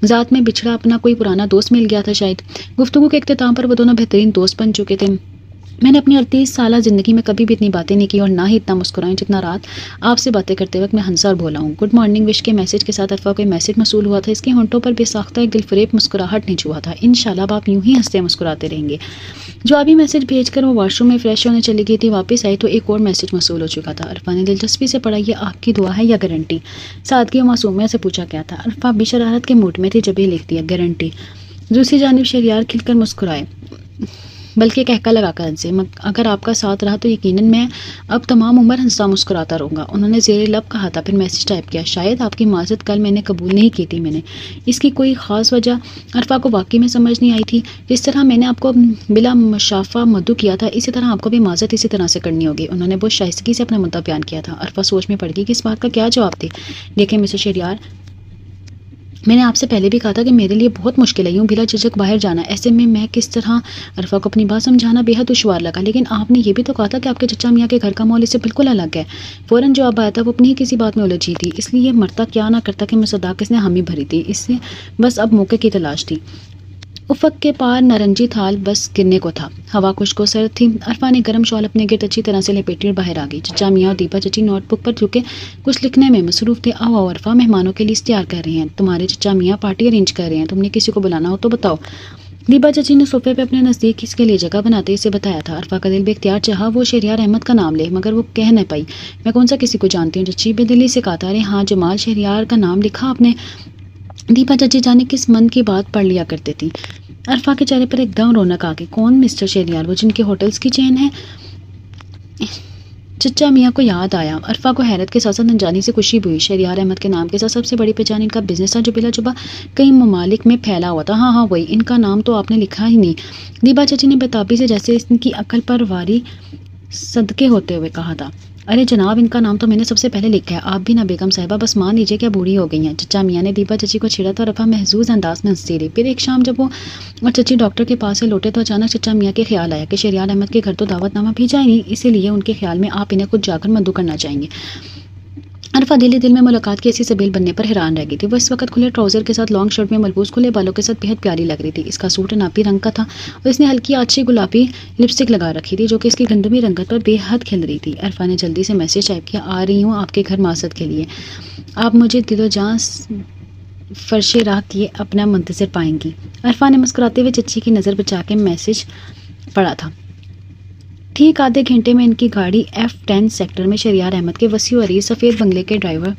ذات میں بچھڑا اپنا کوئی پرانا دوست مل گیا تھا شاید. گفتگو کے اختتام پر وہ دونوں بہترین دوست بن چکے تھے. میں نے اپنی 38 سالہ زندگی میں کبھی بھی اتنی باتیں نہیں کی اور نہ ہی اتنا مسکرائیں جتنا رات آپ سے باتیں کرتے وقت میں ہنسا اور بولا ہوں. گڈ مارننگ وش کے میسج کے ساتھ عرفا کو ایک میسج موصول ہوا تھا. اس کے ہونٹوں پر بے ساختہ ایک دل فریب مسکراہٹ نہیں چھوا تھا. انشاءاللہ اب آپ یوں ہی ہنستے مسکراتے رہیں گے. جوابی میسج بھیج کر وہ واش روم میں فریش ہونے چلی گئی تھی. واپس آئی تو ایک اور میسج موصول ہو چکا تھا. عرفا نے دلچسپی سے پڑھا، یہ آپ کی دعا ہے یا گارنٹی؟ سادگی و معصومیت سے پوچھا گیا تھا. عرفا بھی شرارت کے موڈ میں تھی جب یہ لکھ دیا گارنٹی. دوسری جانب شہریار کھل کر مسکرائے، بلکہ کہکا لگا کر ہنسے. اگر آپ کا ساتھ رہا تو یقیناً میں اب تمام عمر ہنسا مسکراتا رہوں گا. انہوں نے زیر لب کہا تھا. پھر میسج ٹائپ کیا، شاید آپ کی معذرت کل میں نے قبول نہیں کی تھی. میں نے اس کی کوئی خاص وجہ عرفا کو واقعی میں سمجھ نہیں آئی تھی. جس طرح میں نے آپ کو بلا مشافہ مدعو کیا تھا، اسی طرح آپ کو بھی معذرت اسی طرح سے کرنی ہوگی. انہوں نے بہت شائستگی سے اپنا مدعا بیان کیا تھا. عرفا سوچ میں پڑ گئی کہ اس بات کا کیا جواب دے. دیکھیں مسٹر شہریار، میں نے آپ سے پہلے بھی کہا تھا کہ میرے لیے بہت مشکل ہے یوں بلا جھجک باہر جانا. ایسے میں کس طرح؟ عرفا کو اپنی بات سمجھانا بے حد دشوار لگا. لیکن آپ نے یہ بھی تو کہا تھا کہ آپ کے چچا میاں کے گھر کا ماحول اس سے بالکل الگ ہے. فوراً جواب آیا تھا. وہ اپنی ہی کسی بات میں الجھی تھی، اس لیے مرتا کیا نہ کرتا کہ مصداق اس نے حامی بھری تھی. اس سے بس اب موقع کی تلاش تھی. افق کے پار نارنجی تھال بس گرنے کو تھا. ہوا خشک و سرد تھی. عرفا نے گرم شال اپنے گرد اچھی طرح سے لپیٹی اور باہر آ گئی. چچا میاں اور دیپا چچی نوٹ بک پر جھکے کچھ لکھنے میں مصروف تھے. آؤ عرفا، مہمانوں کے لیے تیار کر رہے ہیں. تمہارے چچا میاں پارٹی ارینج کر رہے ہیں. تم نے کسی کو بلانا ہو تو بتاؤ. دیپا چچی نے صوفے پہ اپنے نزدیک اس کے لیے جگہ بناتے اسے بتایا تھا. عرفا کا دل بے اختیار چاہا وہ شہریار احمد کا نام لے، مگر وہ کہہ نہ پائی. میں کون سا کسی کو جانتی ہوں؟ چچی بے دلی سے کہا تھا. ارے ہاں، جمال شہریار کا نام لکھا آپ نے؟ دیپا چچی جانے کس من کی بات پڑھ لیا کرتے تھی. عرفا کے چہرے پر ایک دم رونق آ گئی. کون مسٹر شہریار؟ وہ جن کے ہوٹلز کی چین ہے؟ چچا میاں کو یاد آیا. عرفا کو حیرت کے ساتھ ساتھ انجانی سے خوشی ہوئی. شہریار احمد کے نام کے ساتھ سب سے بڑی پہچان ان کا بزنس تھا جو بلا جبا کئی ممالک میں پھیلا ہوا تھا. ہاں وہی. ان کا نام تو آپ نے لکھا ہی نہیں. دیپا چچی نے بےتابی سے جیسے ان کی عقل پر واری صدقے ہوتے ہوئے کہا تھا. ارے جناب، ان کا نام تو میں نے سب سے پہلے لکھا ہے. آپ بھی نہ بیگم صاحبہ، بس مان لیجیے کہ بوڑھی ہو گئی ہیں. چچا میاں نے دیپا چچی کو چھیڑا تو عرفا محظوظ انداز میں ہنستی رہی. پھر ایک شام جب وہ اور چچی ڈاکٹر کے پاس سے لوٹے تو اچانک چچا میاں کے خیال آیا کہ شہریار احمد کے گھر تو دعوت نامہ بھیجا ہی نہیں، اسی لیے ان کے خیال میں آپ انہیں خود جا کر مدعو کرنا چاہیں گے. عرفا دل میں ملاقات کی ایسی سبیل بننے پر حیران رہ گئی تھی. وہ اس وقت کھلے ٹراؤزر کے ساتھ لانگ شرٹ میں ملبوس کھلے بالوں کے ساتھ بہت پیاری لگ رہی تھی. اس کا سوٹ ناپی رنگ کا تھا اور اس نے ہلکی آچھی گلابی لپسٹک لگا رکھی تھی جو کہ اس کی گندمی رنگت پر بے حد کھل رہی تھی. عرفا نے جلدی سے میسج ٹائپ کیا، آ رہی ہوں آپ کے گھر معذرت کے لیے. آپ مجھے دل و جان فرش راہ کیے اپنا منتظر پائیں گی. عرفا نے مسکراتے ہوئے چچی کی نظر بچا کے میسج پڑھا تھا. ٹھیک آدھے گھنٹے میں ان کی گاڑی F10 سیکٹر میں شہریار احمد کے وسیع و عریض سفید بنگلے کے ڈرائیور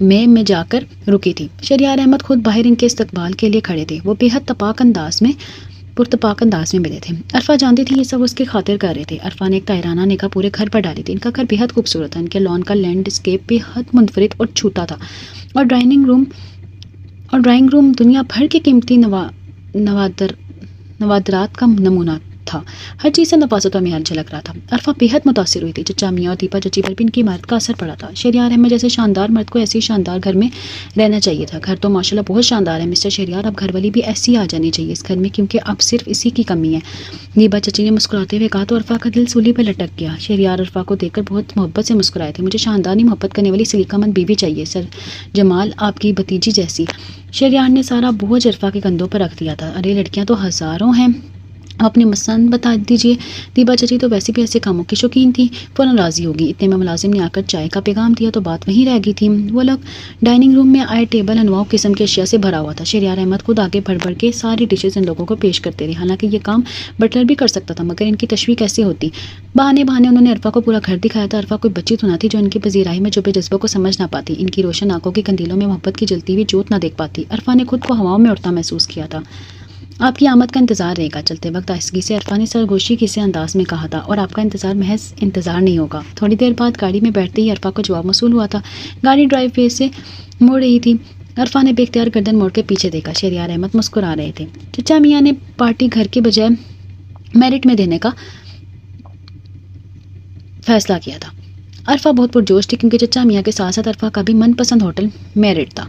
میں جا کر رکی تھی. شہریار احمد خود باہر ان کے استقبال کے لیے کھڑے تھے. وہ بے حد پرتپاک انداز میں ملے تھے. عرفا جانتی تھی یہ سب اس کی خاطر کر رہے تھے. عرفا نے ایک طائرانہ نگاہ پورے گھر پر ڈالی تھی. ان کا گھر بے حد خوبصورت تھا. ان کے لان کا لینڈ اسکیپ بے حد منفرد اور چھوٹا تھا اور ڈرائنگ روم دنیا بھر کے قیمتی نوادرات کا نمونہ تھا. ہر چیز سے نفاست و معیار جھلک رہا تھا. عرفا بے حد متاثر ہوئی تھی. چچا میاں اور دیپا چچی پر بھی ان کی عمارت کا اثر پڑا تھا. شہریار احمد جیسے شاندار مرد کو ایسی شاندار گھر میں رہنا چاہیے تھا. گھر تو ماشاءاللہ بہت شاندار ہے مسٹر شہریار. اب گھر والی بھی ایسی آ جانی چاہیے اس گھر میں، کیونکہ اب صرف اسی کی کمی ہے. دیپا چچی نے مسکراتے ہوئے کہا تو عرفا کا دل سولی پہ لٹک گیا. شہریار عرفا کو دیکھ کر بہت محبت سے مسکرائے تھے. مجھے شاندار محبت کرنے والی سلیقہ مند بیوی چاہیے سر جمال، آپ کی بھتیجی جیسی. شہریار نے سارا بوجھ عرفا کے کندھوں پر رکھ دیا تھا. ارے لڑکیاں تو ہزاروں ہیں، اپنی مسند بتا دیجیے. دیپا چچی تو ویسے بھی ایسے کاموں کی شوقین تھی، فوراً راضی ہوگی. اتنے میں ملازم نے آ کر چائے کا پیغام دیا تو بات وہیں رہ گئی تھی. وہ لوگ ڈائننگ روم میں آئے. ٹیبل انواع قسم کی اشیاء سے بھرا ہوا تھا. شہریار احمد خود آگے بڑھ کے ساری ڈشز ان لوگوں کو پیش کرتے رہے. حالانکہ یہ کام بٹلر بھی کر سکتا تھا، مگر ان کی تشویق کیسے ہوتی. بہانے انہوں نے عرفا کو پورا گھر دکھایا تھا. عرفا کوئی بچی تو نہ تھی جو ان کی پذیرائی میں چھپے جذبوں کو سمجھ نہ پاتی، ان کی روشن آنکھوں کی کندیلوں میں محبت کی جلتی ہوئی جوت نہ دیکھ پاتی. عرفا نے خود کو ہواؤں میں اڑتا محسوس کیا تھا. آپ کی آمد کا انتظار رہے گا. چلتے وقت آہستگی سے عرفا نے سرگوشی کسی انداز میں کہا تھا. اور آپ کا انتظار محض انتظار نہیں ہوگا. تھوڑی دیر بعد گاڑی میں بیٹھتے ہی عرفا کو جواب موصول ہوا تھا. گاڑی ڈرائیو وے سے مڑ رہی تھی. عرفا نے بے اختیار گردن موڑ کے پیچھے دیکھا. شہریار احمد مسکرا رہے تھے. چچا میاں نے پارٹی گھر کے بجائے میرٹ میں دینے کا فیصلہ کیا تھا. عرفا بہت پرجوش تھی کیونکہ چچا میاں کے ساتھ ساتھ عرفا کا بھی من پسند ہوٹل میرٹ تھا.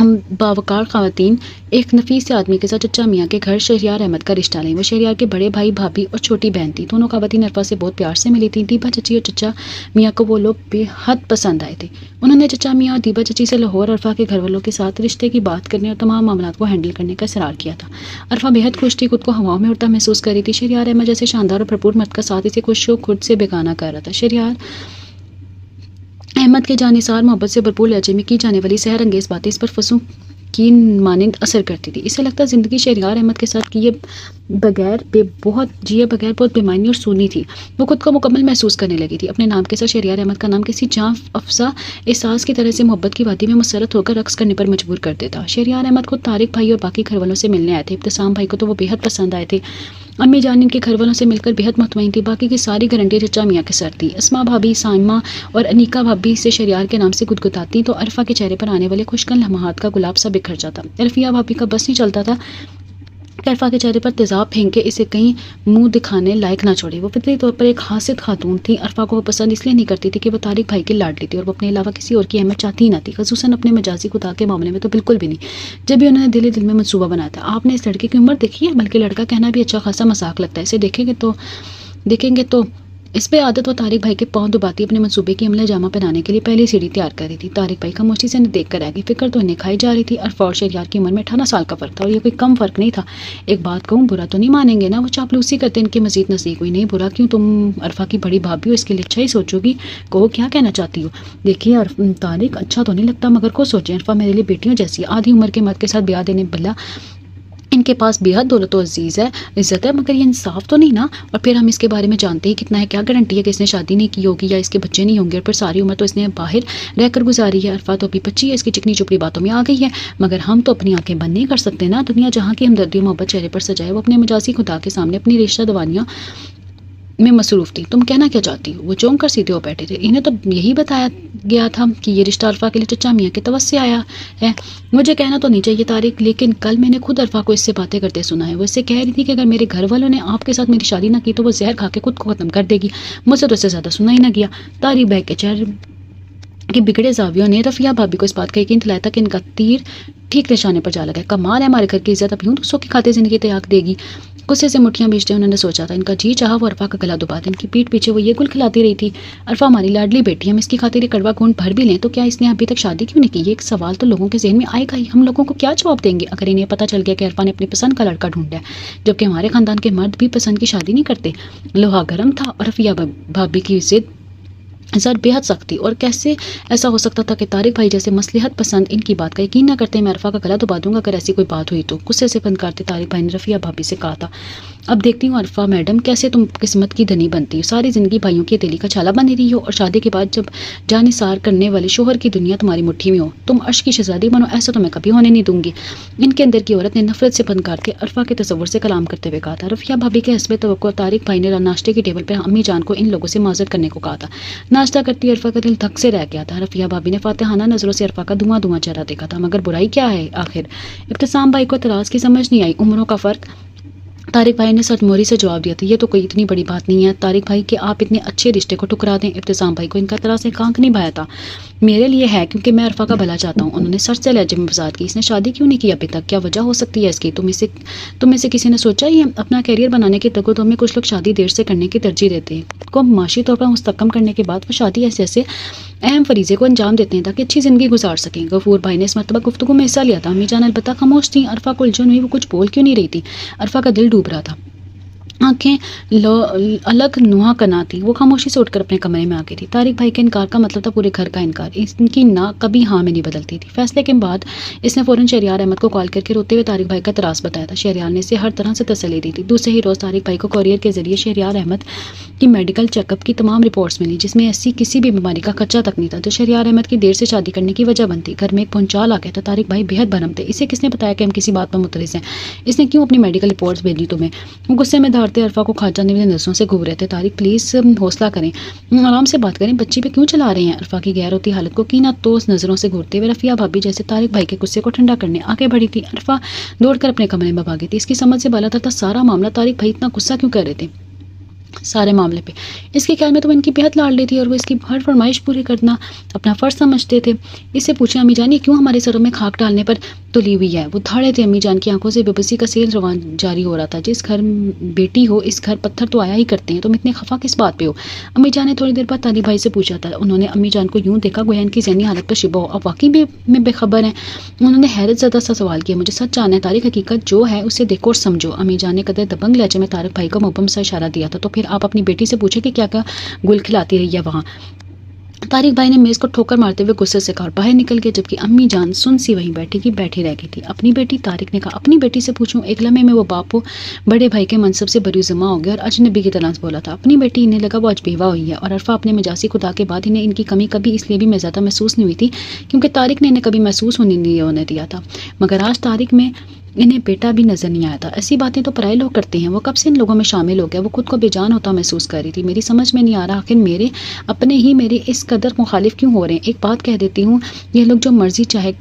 باوقار خواتین ایک نفیس سے آدمی کے ساتھ چچا میاں کے گھر شہریار احمد کا رشتہ لیں۔ وہ شہریار کے بڑے بھائی، بھابھی اور چھوٹی بہن تھی۔ دونوں خواتین عرفہ سے بہت پیار سے ملی تھیں۔ دیبا چچی اور چچا میاں کو وہ لوگ بے حد پسند آئے تھے۔ انہوں نے چچا میاں اور دیبا چچی سے لاہور عرفہ کے گھر والوں کے ساتھ رشتے کی بات کرنے اور تمام معاملات کو ہینڈل کرنے کا اصرار کیا تھا۔ عرفہ بے حد خوش تھی، خود کو ہواؤں میں اڑتا محسوس کر رہی تھی۔ شہریار احمد جیسے شاندار اور بھرپور مرد کا ساتھ اسے خوش و خود سے بیگانہ کر رہا تھا۔ شہریار احمد کے جانثار محبت سے بھرپور لہجے میں کی جانے والی سحر انگیز باتیں اس پر فسوں کی مانند اثر کرتی تھی۔ اسے لگتا زندگی شہریار احمد کے ساتھ جیے بغیر بہت بے معنی اور سونی تھی۔ وہ خود کو مکمل محسوس کرنے لگی تھی۔ اپنے نام کے ساتھ شہریار احمد کا نام کسی جاں افزا احساس کی طرح سے محبت کی وادی میں مسرت ہو کر رقص کرنے پر مجبور کر دیتا۔ شہریار احمد کو طارق بھائی اور باقی گھر والوں سے ملنے آئے تھے۔ ابتسام بھائی کو تو وہ بے حد پسند آئے تھے۔ امی جان ان کے گھر والوں سے مل کر بے حد مطمئن تھی۔ باقی کی ساری گارنٹی چچا میاں کے سر تھی۔ اسما بھابھی، سائمہ اور انیکا بھابھی سے شہریار کے نام سے گدگداتی تو عرفہ کے چہرے پر آنے والے خوشگن لمحات کا گلاب سا بکھر جاتا۔ عرفیہ بھابھی کا بس نہیں چلتا تھا کہ عرفہ کے چہرے پر تیزاب پھینک کے اسے کہیں منہ دکھانے لائق نہ چھوڑے۔ وہ فطری طور پر ایک حاسد خاتون تھی۔ عرفہ کو وہ پسند اس لیے نہیں کرتی تھی کہ وہ طارق بھائی کی لاڈلی تھی اور وہ اپنے علاوہ کسی اور کی اہمیت چاہتی ہی نہ تھی، خصوصاً اپنے مجازی خدا کے معاملے میں تو بالکل بھی نہیں۔ جب بھی انہوں نے دل میں منصوبہ بنایا تھا، آپ نے اس لڑکے کی عمر دیکھی ہے؟ بلکہ لڑکا کہنا بھی اچھا خاصا مذاق لگتا ہے۔ اسے دیکھیں گے تو اس پہ عادت وہ طارق بھائی کے پاؤں دباتی اپنے منصوبے کی عملہ جامہ پہنانے کے لیے پہلی سیڑھی تیار کر رہی تھی۔ طارق بھائی خاموشی سے انہیں دیکھ کر آئے گی۔ فکر تو انہیں کھائی جا رہی تھی۔ عرفہ اور شہریار کی عمر میں 18 سال کا فرق تھا، اور یہ کوئی کم فرق نہیں تھا۔ ایک بات کہوں، برا تو نہیں مانیں گے نا؟ وہ چاپلوسی کرتے ان کے مزید نزدیک ہوئی۔ نہیں برا کیوں، تم عرفہ کی بڑی بھابھی ہو، اس کے لیے اچھا ہی سوچو گی۔ کہو کیا کہنا چاہتی ہو؟ دیکھیے طارق، اچھا تو نہیں لگتا مگر کو سوچیں، عرفہ میرے لیے بیٹیوں جیسی ہے۔ آدھی عمر کے مرد کے ساتھ بیاہ دینے بلا ان کے پاس بے حد دولت و عزت ہے، مگر یہ انصاف تو نہیں نا؟ اور پھر ہم اس کے بارے میں جانتے ہی کتنا ہے، کیا گارنٹی ہے کہ اس نے شادی نہیں کی ہوگی یا اس کے بچے نہیں ہوں گے؟ اور پھر ساری عمر تو اس نے باہر رہ کر گزاری ہے۔ عرفہ تو ابھی بچی ہے، اس کی چکنی چپڑی باتوں میں آ گئی ہے، مگر ہم تو اپنی آنکھیں بند نہیں کر سکتے نا۔ دنیا جہاں کی ہمدردی و محبت چہرے پر سجائے، وہ اپنے مجازی خدا کے سامنے اپنی رشتہ دوانیاں میں مصروف تھی۔ تم کہنا کیا چاہتی ہو؟ وہ چونک کر سیدھے ہو بیٹھے تھے۔ انہیں تو یہی بتایا گیا تھا کہ یہ رشتہ عرفہ کے لیے چچا میاں کے طرف سے آیا ہے۔ مجھے کہنا تو نہیں چاہیے طارق، لیکن کل میں نے خود عرفہ کو اس سے باتیں کرتے سنا ہے۔ وہ اس سے کہہ رہی تھی کہ اگر میرے گھر والوں نے آپ کے ساتھ میری شادی نہ کی تو وہ زہر کھا کے خود کو ختم کر دے گی۔ مجھ سے تو اس سے زیادہ سنا ہی نہ گیا۔ طارق بھائی کے چہرے کے بگڑے زاویوں نے رفیہ بھابھی کو اس بات کا یقین دلایا تھا کہ ان کا تیر ٹھیک نشانے پر جا لگا ہے۔ کمال ہے، ہمارے گھر کی عزت اب یوں دوسروں کی کھاتے زندگی تیاگ دے گی۔ غصے سے مٹھیاں بھیجتے انہوں نے سوچا تھا، ان کا جی چاہا وہ عرفہ کا گلا دبا دیں۔ ان کی پیٹھ پیچھے وہ یہ گل کھلاتی رہی تھی، عرفہ ہماری لاڈلی بیٹی، ہم اس کی خاطر یہ کڑوا گھونٹ بھر بھی لیں تو کیا اس نے ابھی تک شادی کیوں نہیں کی؟ یہ ایک سوال تو لوگوں کے ذہن میں آئے گا ہی۔ ہم لوگوں کو کیا جواب دیں گے اگر انہیں پتہ چل گیا کہ عرفہ نے اپنی پسند کا لڑکا ڈھونڈا ہے، جبکہ ہمارے خاندان کے مرد بھی پسند کی شادی نہیں کرتے۔ لوہا گرم تھا اور رفیہ بھابھی کی ضد بے حد سخت تھی، اور کیسے ایسا ہو سکتا تھا کہ طارق بھائی جیسے مصلحت پسند ان کی بات کا یقین نہ کرتے؟ میں عرفہ کا گلا دبا دوں گا اگر ایسی کوئی بات ہوئی تو، غصے سے فنکارتے طارق بھائی نے رفیہ بھابھی سے کہا تھا۔ اب دیکھتی ہوں عرفہ میڈم کیسے تم قسمت کی دھنی بنتی ہو، ساری زندگی بھائیوں کی تیلی کا چھالا بنی رہی ہو، اور شادی کے بعد جب جان نثار کرنے والے شوہر کی دنیا تمہاری مٹھی میں ہو تم عرش کی شہزادی بنو، ایسا تو میں کبھی ہونے نہیں دوں گی۔ ان کے اندر کی عورت نے نفرت سے فنکارتے عرفہ کے تصور سے کلام کرتے ہوئے کہا تھا۔ رفیہ بھابھی کے حسب توقع طارق بھائی نے ناشتے کی ٹیبل پر امی جان کو ان لوگوں سے معذرت کرنے کو کہا تھا۔ ناشتہ کرتی عرفہ کا دل دھک سے رہ گیا تھا۔ رفیہ بھابھی نے فاتحانہ نظروں سے عرفہ کا دھواں چہرہ دیکھا تھا، مگر برائی کیا ہے آخر؟ ابتسام بھائی کو اعتراض کی سمجھ نہیں آئی، عمروں کا فرق۔ طارق بھائی نے سرموری سے جواب دیا تھا، یہ تو کوئی اتنی بڑی بات نہیں ہے طارق بھائی کہ آپ اتنے اچھے رشتے کو ٹکرا دیں۔ ابتسام بھائی کو ان کا اعتراض سے کانک نہیں بھایا تھا۔ میرے لیے ہے کیونکہ میں عرفہ کا بھلا چاہتا ہوں۔ انہوں نے سر سے لہجے میں وضاحت کی، اس نے شادی کیوں نہیں کی ابھی تک؟ کیا وجہ ہو سکتی ہے اس کی؟ تم میں سے کسی نے سوچا یہ اپنا کیریئر بنانے کے تگو میں کچھ لوگ شادی دیر سے کرنے کی ترجیح دیتے ہیں، کو معاشی طور پر مستحکم کرنے کے بعد وہ شادی ایسے اہم فریضے کو انجام دیتے ہیں تاکہ اچھی زندگی گزار سکیں۔ غفور بھائی نے اس مرتبہ گفتگو میں حصہ لیا تھا۔ امی جان البتہ خاموش تھیں۔ عرفہ کو الجھن ہوئی، وہ کچھ بول کیوں نہیں رہی تھی؟ عرفہ کا دل ڈوب رہا تھا، آنکھیں الگ نوحہ کنا تھی۔ وہ خاموشی سے اٹھ کر اپنے کمرے میں آ گئی تھی۔ طارق بھائی کے انکار کا مطلب تھا پورے گھر کا انکار۔ ان کی نہ کبھی ہاں میں نہیں بدلتی تھی۔ فیصلے کے بعد اس نے فوراً شہریار احمد کو کال کر کے روتے ہوئے طارق بھائی کا اعتراض بتایا تھا۔ شہریار نے اسے ہر طرح سے تسلی دی تھی۔ دوسرے ہی روز طارق بھائی کو کوریئر کے ذریعے شہریار احمد کی میڈیکل چیک اپ کی تمام رپورٹس ملی، جس میں ایسی کسی بھی بیماری کا خدشہ تک نہیں تھا جو شہریار احمد کی دیر سے شادی کرنے کی وجہ بنتی۔ گھر میں ایک پنچال آ گیا تھا۔ طارق بھائی بے حد بھرم تھے۔ اسے کس نے بتایا کہ ہم کسی بات پر مترس ہیں؟ اس نے کیوں اپنی میڈیکل رپورٹس بھیجی تمہیں؟ وہ غصے میں دھاڑتے عرفہ کو کھاجا نظروں سے گھور رہے تھے۔ طارق پلیز حوصلہ کریں، آرام سے بات کریں، بچی پہ کیوں چلا رہے ہیں؟ عرفہ کی غیر ہوتی حالت کو کینہ توز نظروں سے گھورتے ہوئے رفیہ بھابھی جیسے طارق بھائی کے غصے کو ٹھنڈا کرنے آگے بڑھی تھی۔ عرفہ دوڑ کر اپنے کمرے میں بھاگی تھی۔ اس کی سمجھ سے بالا تھا سارا معاملہ طارق بھائی اتنا غصہ کیوں کر رہے تھے؟ سارے معاملے پہ۔ اس کے خیال میں تو وہ ان کی بہت لاڈلی تھی اور وہ اس کی ہر فرمائش پوری کرنا اپنا فرض سمجھتے تھے۔ اس سے پوچھیں امی جان یہ کیوں ہمارے سروں میں خاک ڈالنے پر تلی ہوئی ہے؟ وہ دھاڑے تھے امی جان کی آنکھوں سے بے بسی کا سیل روان جاری ہو رہا تھا۔ جس گھر بیٹی ہو اس گھر پتھر تو آیا ہی کرتے ہیں، تم اتنے خفا کس بات پہ ہو؟ امی جان نے تھوڑی دیر بعد طالب بھائی سے پوچھا تھا۔ انہوں نے امی جان کو یوں دیکھا گویا ان کی ذہنی حالت پر شبہ ہو۔ اب واقعی میں بے خبر ہیں؟ انہوں نے حیرت زدہ سا سوال کیا۔ مجھے سچ جاننا ہے طارق، حقیقت جو ہے اسے دیکھو اور سمجھو۔ امی جان نے قدر دبنگ لہجے میں طارق بھائی کو مبہم سا اشارہ دیا تھا۔ تو پھر آپ اپنی بیٹی سے پوچھیں کہ کیا کیا گل کھلاتی رہی ہے وہاں؟ طارق بھائی نے میز کو ٹھوکر مارتے ہوئے غصے سے کہا اور باہر نکل گئے، جبکہ امی جان سن سی وہیں بیٹھی رہ گئی تھی۔ اپنی بیٹی؟ طارق نے کہا اپنی بیٹی سے پوچھوں؟ ایک لمحے میں وہ باپ و بڑے بھائی کے منصب سے بری زما ہو گیا اور اجنبی کی طرح بولا تھا اپنی بیٹی۔ انہیں لگا وہ آج بیوہ ہوئی ہے، اور عرفہ اپنے مجاسی خدا کے بعد انہیں ان کی کمی کبھی اس لیے بھی میں زیادہ محسوس نہیں ہوئی تھی کیونکہ طارق نے انہیں کبھی محسوس ہونے دیا تھا، مگر آج طارق میں انہیں بیٹا بھی نظر نہیں آیا تھا۔ ایسی باتیں تو پرائے لوگ کرتے ہیں، وہ کب سے ان لوگوں میں شامل ہو گیا؟ وہ خود کو بے جان ہوتا محسوس کر رہی تھی۔ میری سمجھ میں نہیں آ رہا آخر میرے اپنے ہی میرے اس قدر مخالف کیوں ہو رہے ہیں۔ ایک بات کہہ دیتی ہوں، یہ لوگ جو مرضی چاہے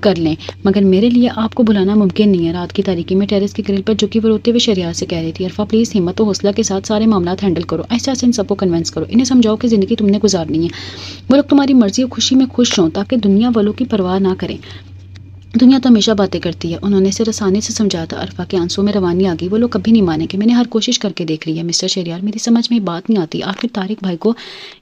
کر لیں مگر میرے لیے آپ کو بلانا ممکن نہیں ہے۔ رات کی تاریکی میں ٹیرس کی گرل پر جھکی وہ روتے ہوئے شہریار سے کہہ رہی تھی عرفہ پلیز ہمت و حوصلہ کے ساتھ سارے معاملات ہینڈل کرو، ایسا ان سب کو کنونس کرو، انہیں سمجھاؤ کہ زندگی تم نے گزارنی ہے، وہ لوگ تمہاری مرضی اور خوشی میں خوش ہوں تاکہ دنیا والوں کی پرواہ نہ کریں۔ دنیا تو ہمیشہ باتیں کرتی ہے، انہوں نے اسے رسانے سے سمجھایا تھا۔ عرفہ کے آنسوں میں روانی آ گئی۔ وہ لوگ کبھی نہیں مانیں گے، میں نے ہر کوشش کر کے دیکھ لی ہے مسٹر شہریار، میری سمجھ میں بات نہیں آتی آخر طارق بھائی کو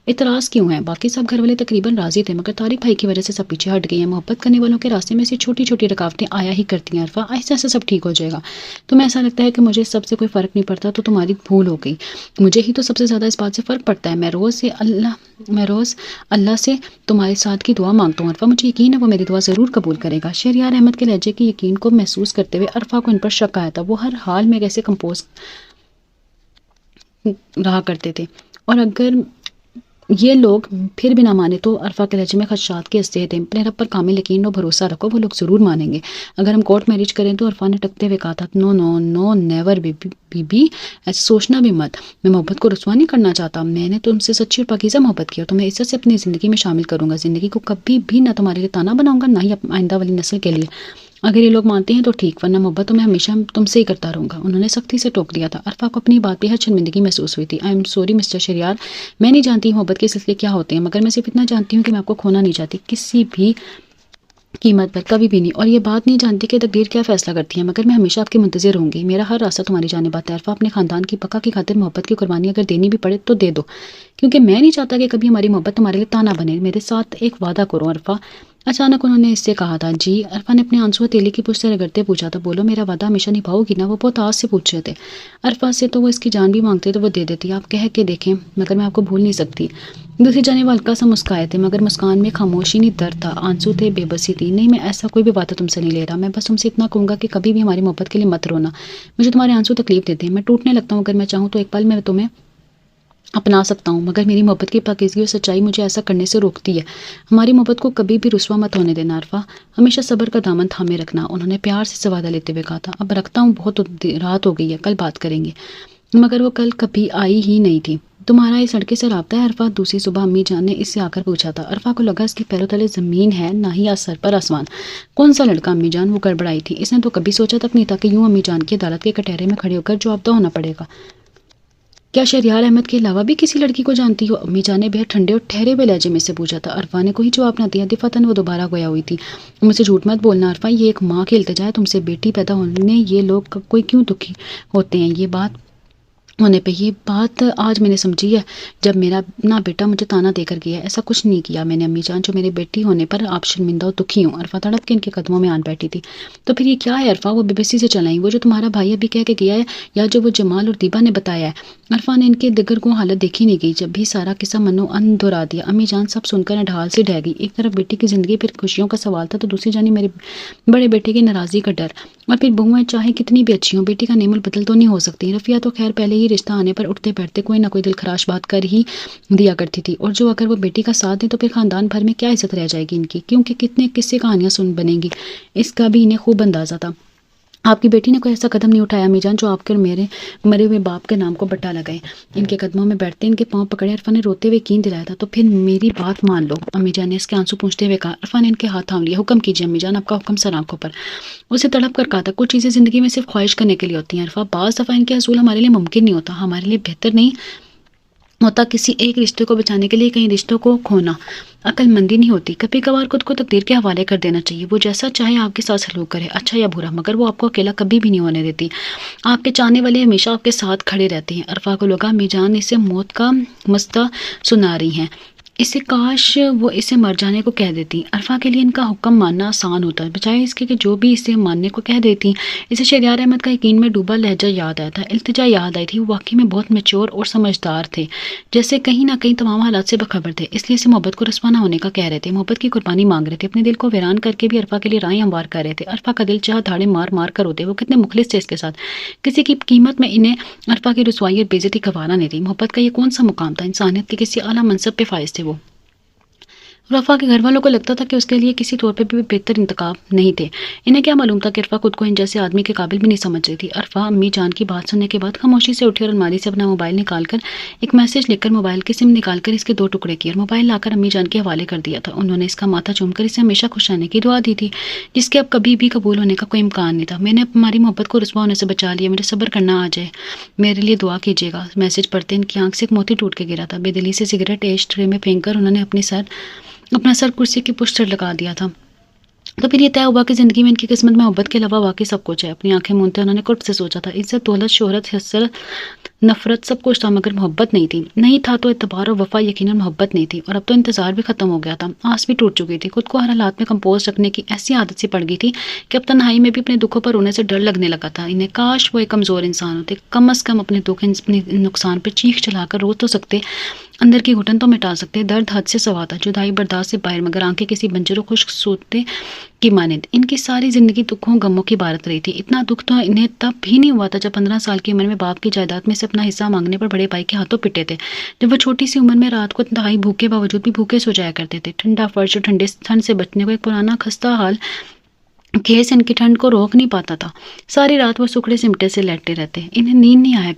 اعتراض کیوں ہے؟ باقی سب گھر والے تقریباً راضی تھے مگر طارق بھائی کی وجہ سے سب پیچھے ہٹ گئی ہیں۔ محبت کرنے والوں کے راستے میں سے چھوٹی چھوٹی رکاوٹیں آیا ہی کرتی ہیں۔ عرفہ ایسا سب ٹھیک ہو جائے گا، تمہیں ایسا لگتا ہے کہ مجھے سب سے کوئی فرق نہیں پڑتا تو تمہاری بھول ہو گئی، مجھے ہی تو سب سے زیادہ اس بات سے فرق پڑتا ہے۔ میں روز اللہ سے تمہارے ساتھ کی دعا مانگتا ہوں عرفہ، مجھے یقین ہے وہ میری دعا ضرور قبول کرے گا۔ شہریار احمد کے لہجے کی یقین کو محسوس کرتے ہوئے عرفہ کو ان پر شک آیا تھا۔ وہ ہر حال میں کیسے کمپوز رہا کرتے تھے، اور اگر یہ لوگ پھر بھی نہ مانے تو عرفہ کے لہجے میں خدشات کے ہنستے تھے۔ اپنے رب پر کامل یقین اور بھروسہ رکھو، وہ لوگ ضرور مانیں گے اگر ہم کورٹ میرج کریں تو۔ عرفہ نے ٹکتے ہوئے کہا تھا نو نو نو نیور بی ایسے سوچنا بھی مت، میں محبت کو رسوا نہیں کرنا چاہتا، میں نے تم سے سچی اور پاکیزہ محبت کی اور تمہیں عزت سے اپنی زندگی میں شامل کروں گا، زندگی کو کبھی بھی نہ تمہارے لیے تانا بناؤں گا نہ ہی آئندہ والی نسل کے لیے، اگر یہ لوگ مانتے ہیں تو ٹھیک، ورنہ محبت تو میں ہمیشہ تم سے ہی کرتا رہوں گا۔ انہوں نے سختی سے ٹوک دیا تھا۔ عرفہ کو اپنی بات پہ ہر شرمندگی محسوس ہوئی تھی۔ I am sorry mister Shahryar, میں نہیں جانتی محبت کے سلسلے کیا ہوتے ہیں مگر میں صرف اتنا جانتی ہوں کہ میں آپ کو کھونا نہیں چاہتی کسی بھی قیمت پر، کبھی بھی نہیں، اور یہ بات نہیں جانتی کہ تقدیر کیا فیصلہ کرتی ہے، مگر میں ہمیشہ آپ کے منتظر رہوں گی، میرا ہر راستہ تمہاری جانب آتا ہے۔ عرفہ اپنے خاندان کی بقا کی خاطر محبت کی قربانی اگر دینی بھی پڑے تو دے دو، کیونکہ میں نہیں چاہتا کہ کبھی ہماری محبت تمہارے لیے تانا بنے، میرے ساتھ ایک وعدہ کرو عرفہ۔ اچانک انہوں نے اس سے کہا تھا جی؟ عرفہ نے اپنے آنسو تیلی کی پشت سے رگڑتے پوچھا تھا بولو میرا وعدہ ہمیشہ نبھاؤ گی نا؟ وہ بہت آس سے پوچھ رہے تھے۔ عرفہ سے تو وہ اس کی جان بھی مانگتے تو وہ دے دیتی، آپ کہہ کے دیکھیں مگر میں آپ کو بھول نہیں سکتی۔ دوسری جانب وہ ہلکا سا مسکائے تھے مگر مسکان میں خاموشی نہیں، درد تھا، آنسو تھے، بے بسی تھی۔ نہیں میں ایسا کوئی بھی وعدہ تم سے نہیں لے رہا، میں بس تم سے اتنا کہوں گا کہ کبھی بھی ہماری محبت کے لیے مت رونا، مجھے تمہارے آنسو تکلیف دیتے ہیں، میں ٹوٹنے لگتا ہوں، اگر میں چاہوں تو ایک پل میں تمہیں اپنا سکتا ہوں مگر میری محبت کی پاکیزگی اور سچائی مجھے ایسا کرنے سے روکتی ہے۔ ہماری محبت کو کبھی بھی رسوا مت ہونے دینا عرفہ، ہمیشہ صبر کا دامن تھامے رکھنا۔ انہوں نے پیار سے وعدہ لیتے ہوئے کہا تھا اب رکھتا ہوں، بہت رات ہو گئی ہے، کل بات کریں گے، مگر وہ کل کبھی آئی ہی نہیں تھی۔ تمہارا اس لڑکے سے رابطہ ہے عرفہ؟ دوسری صبح امی جان نے اس سے آ کر پوچھا تھا۔ عرفہ کو لگا اس کے پیروں تلے زمین ہے نہ ہی سر پر آسمان۔ کون سا لڑکا امی جان؟ وہ گڑبڑائی تھی، اس نے تو کبھی سوچا تک نہیں تھا کہ یوں امی جان کی عدالت کے کٹہرے میں کھڑے ہو کر جوابدہ ہونا پڑے گا۔ کیا شہریار احمد کے علاوہ بھی کسی لڑکی کو جانتی ہو؟ امی جان نے بہت ٹھنڈے اور ٹھہرے ہوئے لہجے میں سے پوچھا تھا۔ عرفہ نے کوئی جواب نہ دیا، دفعتاً وہ دوبارہ گویا ہوئی تھی، مجھ سے جھوٹ مت بولنا عرفہ، یہ ایک ماں کی التجا ہے، تم سے بیٹی پیدا ہونے یہ لوگ کوئی کیوں دکھی ہوتے ہیں، یہ بات ہونے پہ، یہ بات آج میں نے سمجھی ہے جب میرا نا بیٹا مجھے تانا دے کر گیا، ایسا کچھ نہیں کیا میں نے امی جان جو میرے بیٹی ہونے پر آپ شرمندہ و دکھی ہوں۔ عرفہ تڑپ کے ان کے قدموں میں آن بیٹھی تھی۔ تو پھر یہ کیا ہے عرفہ؟ وہ بے بسی سے چلائیں، وہ جو تمہارا بھائی ابھی کہہ کے گیا ہے یا جو وہ جمال اور دیبا نے بتایا ہے؟ عرفہ نے ان کے دگر کو حالت دیکھی نہیں گئی، جب بھی سارا قصہ منو ان دہرا دیا۔ امی جان سب سن کر ڈھال سے ڈہ گئی، ایک طرف بیٹی کی زندگی پھر خوشیوں کا سوال تھا تو دوسری جانب میرے بڑے بیٹے کی ناراضی کا ڈر، اور پھر بہویں چاہے کتنی بھی اچھی ہوں بیٹی کا نعمت بدل تو نہیں ہو سکتی۔ رفیہ تو خیر پہلے ہی رشتہ آنے پر اٹھتے بیٹھتے کوئی نہ کوئی دل خراش بات کر ہی دیا کرتی تھی، اور جو اگر وہ بیٹی کا ساتھ دیں تو پھر خاندان بھر میں کیا عزت رہ جائے گی ان کی، کیونکہ کتنے قصے کہانیاں سن بنیں گی اس کا بھی انہیں خوب اندازہ تھا۔ آپ کی بیٹی نے کوئی ایسا قدم نہیں اٹھایا امی جان جو آپ کے اور میرے مرے ہوئے باپ کے نام کو بٹا لگائے۔ ان کے قدموں میں بیٹھتے ان کے پاؤں پکڑے عرفا نے روتے ہوئے یقین دلایا تھا۔ تو پھر میری بات مان لو، امی جان نے اس کے آنسو پوچھتے ہوئے کہا۔ عرفا نے ان کے ہاتھ تھام لیا۔ حکم کیجیے امی جان، آپ کا حکم سر آنکھوں پر۔ اسے تڑپ کر کہا تھا، کچھ چیزیں زندگی میں صرف خواہش کرنے کے لیے ہوتی ہیں عرفا، بعض دفعہ ان کے حصول ہمارے لیے ممکن نہیں ہوتا، ہمارے لیے بہتر نہیں ہوتا کسی ایک رشتے کو بچانے کے لیے کئی رشتوں کو کھونا عقل مندی نہیں ہوتی۔ کبھی کبھار خود کو تقدیر کے حوالے کر دینا چاہیے، وہ جیسا چاہے آپ کے ساتھ سلوک کرے، اچھا یا برا، مگر وہ آپ کو اکیلا کبھی بھی نہیں ہونے دیتی۔ آپ کے چاہنے والے ہمیشہ آپ کے ساتھ کھڑے رہتے ہیں۔ عرفا کو لگا امی جان اسے موت کا مستہ سنا رہی ہیں، اسے کاش وہ اسے مر جانے کو کہہ دیتی۔ عرفا کے لیے ان کا حکم ماننا آسان ہوتا ہے، بجائے اس کے کہ جو بھی اسے ماننے کو کہہ دیتی۔ اسے شہریار احمد کا یقین میں ڈوبا لہجہ یاد آیا تھا، التجا یاد آئی تھی۔ وہ واقعی میں بہت میچور اور سمجھدار تھے، جیسے کہیں نہ کہیں تمام حالات سے باخبر تھے، اس لیے اسے محبت کو رسوا نہ ہونے کا کہہ رہے تھے، محبت کی قربانی مانگ رہے تھے، اپنے دل کو ویران کر کے بھی عرفا کے لیے راہیں ہموار کر رہے تھے۔ عرفا کا دل چاہ دھاڑے مار مار کر روتے، وہ کتنے مخلص تھے اس کے ساتھ، کسی کی قیمت میں انہیں عرفا کی رسوائی اور بے عزتی گوارا نہیں تھی۔ محبت کا یہ کون سا مقام تھا، انسانیت کے کسی اعلیٰ منصب پہ فائز تھے وہ۔ عرفا کے گھر والوں کو لگتا تھا کہ اس کے لیے کسی طور پہ بھی بہتر انتخاب نہیں تھے۔ انہیں کیا معلوم تھا کہ عرفا خود کو ان جیسے آدمی کے قابل بھی نہیں سمجھ رہی تھی۔ عرفا امی جان کی بات سننے کے بعد خاموشی سے اٹھی اور الماری سے اپنا موبائل نکال کر ایک میسج لکھ کر موبائل کی سم نکال کر اس کے 2 ٹکڑے کیے اور موبائل لا کر امی جان کے حوالے کر دیا تھا۔ انہوں نے اس کا ماتھا چوم کر اسے ہمیشہ خوش رہنے کی دعا دی تھی، جس کے اب کبھی بھی قبول ہونے کا کوئی امکان نہیں تھا۔ میں نے ہماری محبت کو رسوا ہونے سے بچا لیا، مجھے صبر کرنا آ جائے، میرے لیے دعا کیجیے گا۔ میسج پڑھتے ان کی آنکھ سے ایک موتی ٹوٹ کے گرا تھا۔ بے دلی سے سگریٹ ایش ٹرے میں پھینک کر انہوں نے اپنا سر کرسی کی پشت پر لگا دیا تھا۔ تو پھر یہ طے ہوا کہ زندگی میں ان کی قسمت میں محبت کے علاوہ واقعی سب کچھ ہے۔ اپنی آنکھیں مونتے انہوں نے قرب سے سوچا تھا، عزت، دولت، شہرت، حسرت، نفرت سب کچھ تھا، مگر محبت نہیں تھی۔ نہیں تھا تو اعتبار اور وفا یقیناً محبت نہیں تھی، اور اب تو انتظار بھی ختم ہو گیا تھا، آس بھی ٹوٹ چکی تھی۔ خود کو ہر حالات میں کمپوز رکھنے کی ایسی عادت سی پڑ گئی تھی کہ اب تنہائی میں بھی اپنے دکھوں پر رونے سے ڈر لگنے لگا تھا۔ انہیں کاش وہ ایک کمزور انسان ہوتے، کم از کم اپنے دکھ، اپنے نقصان پر چیخ چلا کر رو تو سکتے، اندر کی گھٹن تو مٹا سکتے۔ درد حد سے سوا تھا، جدائی برداشت سے باہر، مگر آنکھیں کسی بنجر و خشک سوتے کی مانند۔ ان کی ساری زندگی دکھوں غموں کی عبارت رہی تھی۔ اتنا دکھ تو انہیں تب بھی نہیں ہوا تھا جب 15 سال کی عمر میں باپ کی جائیداد میں سے اپنا حصہ مانگنے پر بڑے بھائی کے ہاتھوں پٹے تھے، جب وہ چھوٹی سی عمر میں رات کو انتہائی بھوکے باوجود بھی بھوکے سو جایا کرتے تھے۔ ٹھنڈا فرش اور ٹھنڈ سے بچنے کو ایک پرانا خستہ حال کھیس ان کی ٹھنڈ کو روک نہیں پاتا تھا۔ ساری رات وہ سکڑے سمٹے سے لیٹے رہتے، انہیں نیند نہیں آیا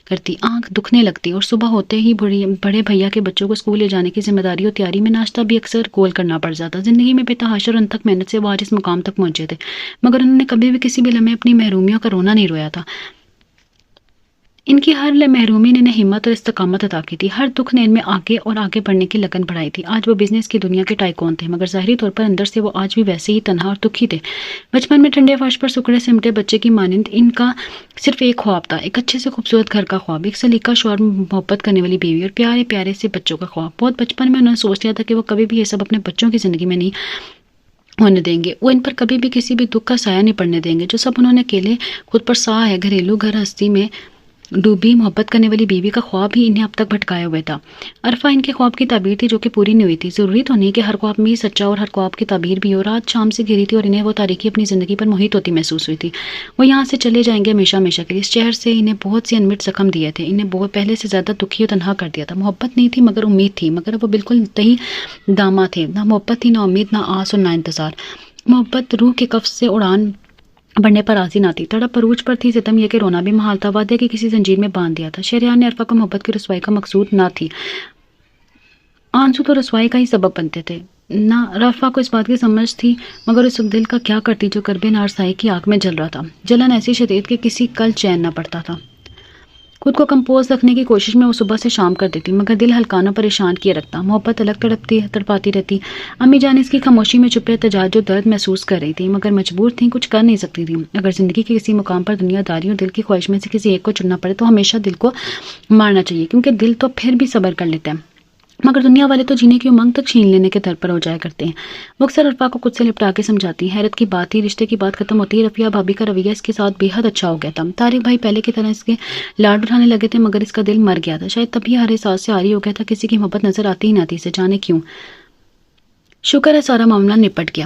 کرتی، آنکھ دکھنے لگتی، اور صبح ہوتے ہی بڑے بھیا کے بچوں کو اسکول لے جانے کی ذمہ داری اور تیاری میں ناشتہ بھی اکثر گول کرنا پڑ جاتا۔ زندگی میں بے تحاشا اور انتھک محنت سے وہ آج اس مقام تک پہنچے تھے، مگر انہوں نے کبھی بھی کسی بھی لمحے اپنی محرومیوں کا رونا نہیں رویا تھا۔ ان کی ہر محرومی نے انہیں ہمت اور استقامت عطا کی تھی، ہر دکھ نے ان میں آگے اور آگے بڑھنے کی لگن بڑھائی تھی۔ آج وہ بزنس کی دنیا کے ٹائکون تھے، مگر ظاہری طور پر اندر سے وہ آج بھی ویسے ہی تنہا اور دکھی تھے۔ بچپن میں ٹھنڈے فرش پر سکڑے سمٹے بچے کی مانند ان کا صرف ایک خواب تھا، ایک اچھے سے خوبصورت گھر کا خواب، ایک سلیقہ شوہر، محبت کرنے والی بیوی اور پیارے پیارے سے بچوں کا خواب۔ بہت بچپن میں انہوں نے سوچ لیا تھا کہ وہ کبھی بھی یہ سب اپنے بچوں کی زندگی میں نہیں ہونے دیں گے، وہ ان پر کبھی بھی کسی بھی دکھ کا سایہ نہیں پڑنے دیں گے۔ جو سب انہوں نے اکیلے خود پر سہا ہے، گھریلو گھر، ہستی میں ڈوبی محبت کرنے والی بیوی کا خواب ہی انہیں اب تک بھٹکائے ہوئے تھا۔ عرفا ان کے خواب کی تعبیر تھی جو کہ پوری نہیں ہوئی تھی۔ ضروری تو نہیں کہ ہر خواب میں سچا اور ہر خواب کی تعبیر بھی ہو۔ رات شام سے گھری تھی اور انہیں وہ تاریکی اپنی زندگی پر محیط ہوتی محسوس ہوئی تھی۔ وہ یہاں سے چلے جائیں گے ہمیشہ ہمیشہ کے لیے۔ اس شہر سے انہیں بہت سی انمٹ زخم دیے تھے، انہیں بہت پہلے سے زیادہ دکھی اور تنہا کر دیا تھا۔ محبت نہیں تھی مگر امید تھی، مگر وہ بالکل تہی داما تھے، نہ محبت تھی، نہ امید، نہ آس اور نہ انتظار۔ محبت روح کے قفس سے اڑان بڑھنے پر راضی نہ تھی، تڑپ عروج پر تھی، ستم یہ کہ رونا بھی محال تھا، وعدے کی کسی زنجیر میں باندھ دیا تھا۔ شہریار نے عرفا کو محبت کی رسوائی کا مقصود نہ تھی، آنسو تو رسوائی کا ہی سبب بنتے تھے۔ نہ عرفا کو اس بات کی سمجھ تھی، مگر اس دل کا کیا کرتی جو کربے نارسائی کی آگ میں جل رہا تھا، جلن ایسی شدید کہ کسی کل چین نہ پڑتا تھا۔ خود کو کمپوز رکھنے کی کوشش میں وہ صبح سے شام کر دیتی، مگر دل ہلکانوں پریشان کیے رکھتا، محبت الگ تڑپاتی رہتی۔ امی جان اس کی خاموشی میں چھپے احتجاج و درد محسوس کر رہی تھی، مگر مجبور تھیں، کچھ کر نہیں سکتی تھیں۔ اگر زندگی کے کسی مقام پر دنیا داری اور دل کی خواہش میں سے کسی ایک کو چننا پڑے تو ہمیشہ دل کو مارنا چاہیے، کیونکہ دل تو پھر بھی صبر کر لیتا ہے، مگر دنیا والے تو جینے کی امنگ تک چھین لینے کے در پر ہو جایا کرتے ہیں۔ وہ اکثر عرفا کو خود سے لپٹا کے سمجھاتی، حیرت کی بات ہی رشتے کی بات ختم ہوتی ہے، رفیہ بھابی کا رویہ اس کے ساتھ بے حد اچھا ہو گیا تھا۔ طارق بھائی پہلے کی طرح اس کے لاڈ اٹھانے لگے تھے، مگر اس کا دل مر گیا تھا، شاید تبھی ہر احساس سے عاری ہو گیا تھا، کسی کی محبت نظر آتی ہی نہ تھی، اسے جانے کیوں۔ شکر ہے سارا معاملہ نپٹ گیا۔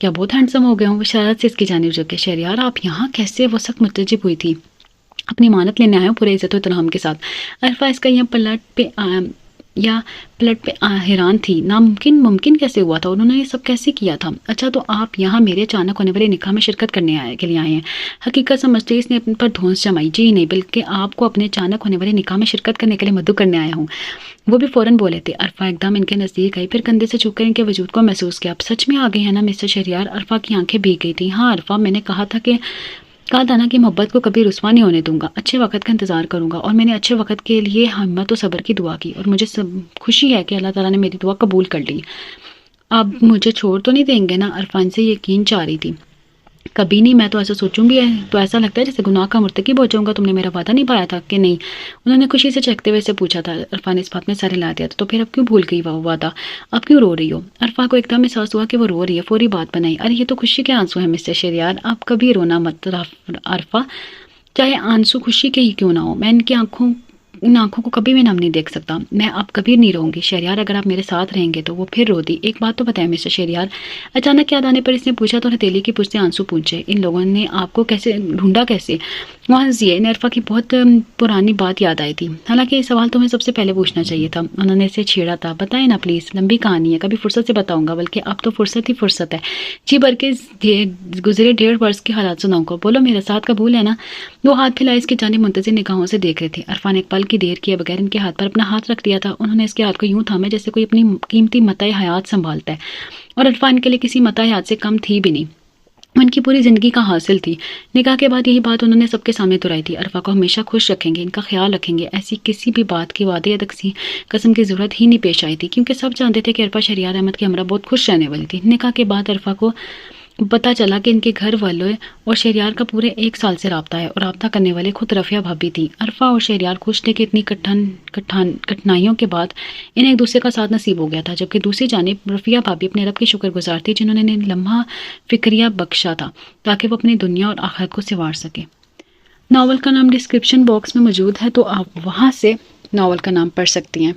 کیا بہت ہینڈسم ہو گئے ہوں؟ وہ شرارت سے اس کی جانب جھک گیا۔ شہریار آپ یہاں کیسے؟ وہ سخت متعجب ہوئی تھی۔ اپنی مانت لینے آئے ہوں پورے عزت و احترام کے ساتھ۔ عرفہ اس کا پلٹ پہ حیران تھی۔ ممکن کیسے ہوا تھا؟ انہوں نے یہ سب کیسے کیا تھا؟ اچھا تو آپ یہاں میرے اچانک ہونے والے نکاح میں شرکت کرنے کے لیے آئے ہیں؟ حقیقت سمجھتے اس نے اپنے پر دھونس جمائی۔ جی نہیں، بلکہ آپ کو اپنے اچانک ہونے والے نکاح میں شرکت کرنے کے لیے مدعو کرنے آیا ہوں۔ وہ بھی فوراً بولے تھے۔ عرفہ ایک دم ان کے نزدیک آئی، پھر کندھے سے چھپ کر ان کے وجود کو محسوس کیا۔ آپ سچ میں آ گئے ہیں نا مسٹر شہریار؟ عرفہ کی آنکھیں بھیگ گئی تھیں۔ ہاں عرفہ، میں نے کہا تھا نا کہ محبت کو کبھی رسوا نہیں ہونے دوں گا، اچھے وقت کا انتظار کروں گا، اور میں نے اچھے وقت کے لیے ہمت و صبر کی دعا کی، اور مجھے خوشی ہے کہ اللہ تعالیٰ نے میری دعا قبول کر لی۔ اب مجھے چھوڑ تو نہیں دیں گے نا؟ عرفان سے یقین چاہ رہی تھی۔ کبھی نہیں، میں تو ایسا سوچوں گی تو ایسا لگتا ہے جیسے گناہ کا مرتکب ہو جاؤں گا۔ تم نے میرا وعدہ نہیں پایا تھا کہ نہیں؟ انہوں نے خوشی سے چہکتے ہوئے سے پوچھا تھا۔ عرفا نے اس بات میں سر ہلا دیا تھا۔ تو پھر اب کیوں بھول گئی وہ وعدہ؟ اب کیوں رو رہی ہو؟ عرفا کو ایک دم احساس ہوا کہ وہ رو رہی ہے۔ فوری بات بنائی، ارے یہ تو خوشی کے آنسو ہیں مسٹر شہریار، آپ کبھی رونا مت عرفا، چاہے آنسو خوشی کے ہی کیوں نہ ہو۔ میں ان آنکھوں کو کبھی بھی نم نہیں دیکھ سکتا۔ میں اب کبھی نہیں رہوں گی شہریار، اگر آپ میرے ساتھ رہیں گے تو۔ وہ پھر رو دی۔ ایک بات تو بتائیں مسٹر شہریار، اچانک یاد آنے پر اس نے پوچھا تو ہتھیلی کی پشت سے آنسو پونچھے، ان لوگوں نے آپ کو کیسے ڈھونڈا؟ کیسے؟ وہاں ہنسی ہے۔ انہیں عرفا کی بہت پرانی بات یاد آئی تھی۔ حالانکہ یہ سوال تمہیں سب سے پہلے پوچھنا چاہیے تھا۔ انہوں نے اسے چھیڑا تھا۔ بتائیں نا پلیز، لمبی کہانی ہے، کبھی فرصت سے بتاؤں گا، بلکہ اب تو فرصت ہی فرصت ہے۔ جی بھر کے گزرے 1.5 برس کے حالات سناؤں کو بولو، میرا ساتھ قبول ہے نا؟ وہ ہاتھ پھیلائے اس کی جانب منتظر نگاہوں سے دیکھ رہے تھے۔ عرفا نے ایک پل کی دیر کیے بغیر ان کے ہاتھ پر اپنا ہاتھ رکھ دیا تھا۔ انہوں نے اس کے ہاتھ کو یوں تھاما جیسے کوئی اپنی قیمتی متاع حیات سنبھالتا ہے، اور عرفا ان کے لیے کسی متاع حیات سے کم تھی بھی نہیں۔ وہ ان کی پوری زندگی کا حاصل تھی۔ نکاح کے بعد یہی بات انہوں نے سب کے سامنے دہرائی تھی۔ عرفا کو ہمیشہ خوش رکھیں گے، ان کا خیال رکھیں گے، ایسی کسی بھی بات کی وعدے یا قسم کی ضرورت ہی نہیں پیش آئی تھی، کیونکہ سب جانتے تھے کہ عرفا شہریار احمد کے ہمراہ بہت خوش رہنے والی تھی۔ نکاح کے بعد عرفا کو پتہ چلا کہ ان کے گھر والوں اور شہریار کا پورے 1 سال سے رابطہ ہے، اور رابطہ کرنے والے خود رفیہ بھابی تھی۔ عرفا اور شہریار خوش تھے کہ اتنی کٹھنائیوں کے بعد انہیں ایک دوسرے کا ساتھ نصیب ہو گیا تھا، جبکہ دوسری جانب رفیہ بھابی اپنے رب کی شکر گزار تھی جنہوں نے انہیں لمحہ فکریہ بخشا تھا تاکہ وہ اپنی دنیا اور آخرت کو سنوار سکے۔ ناول کا نام ڈسکرپشن باکس میں موجود ہے، تو آپ وہاں سے ناول کا نام پڑھ سکتی ہیں۔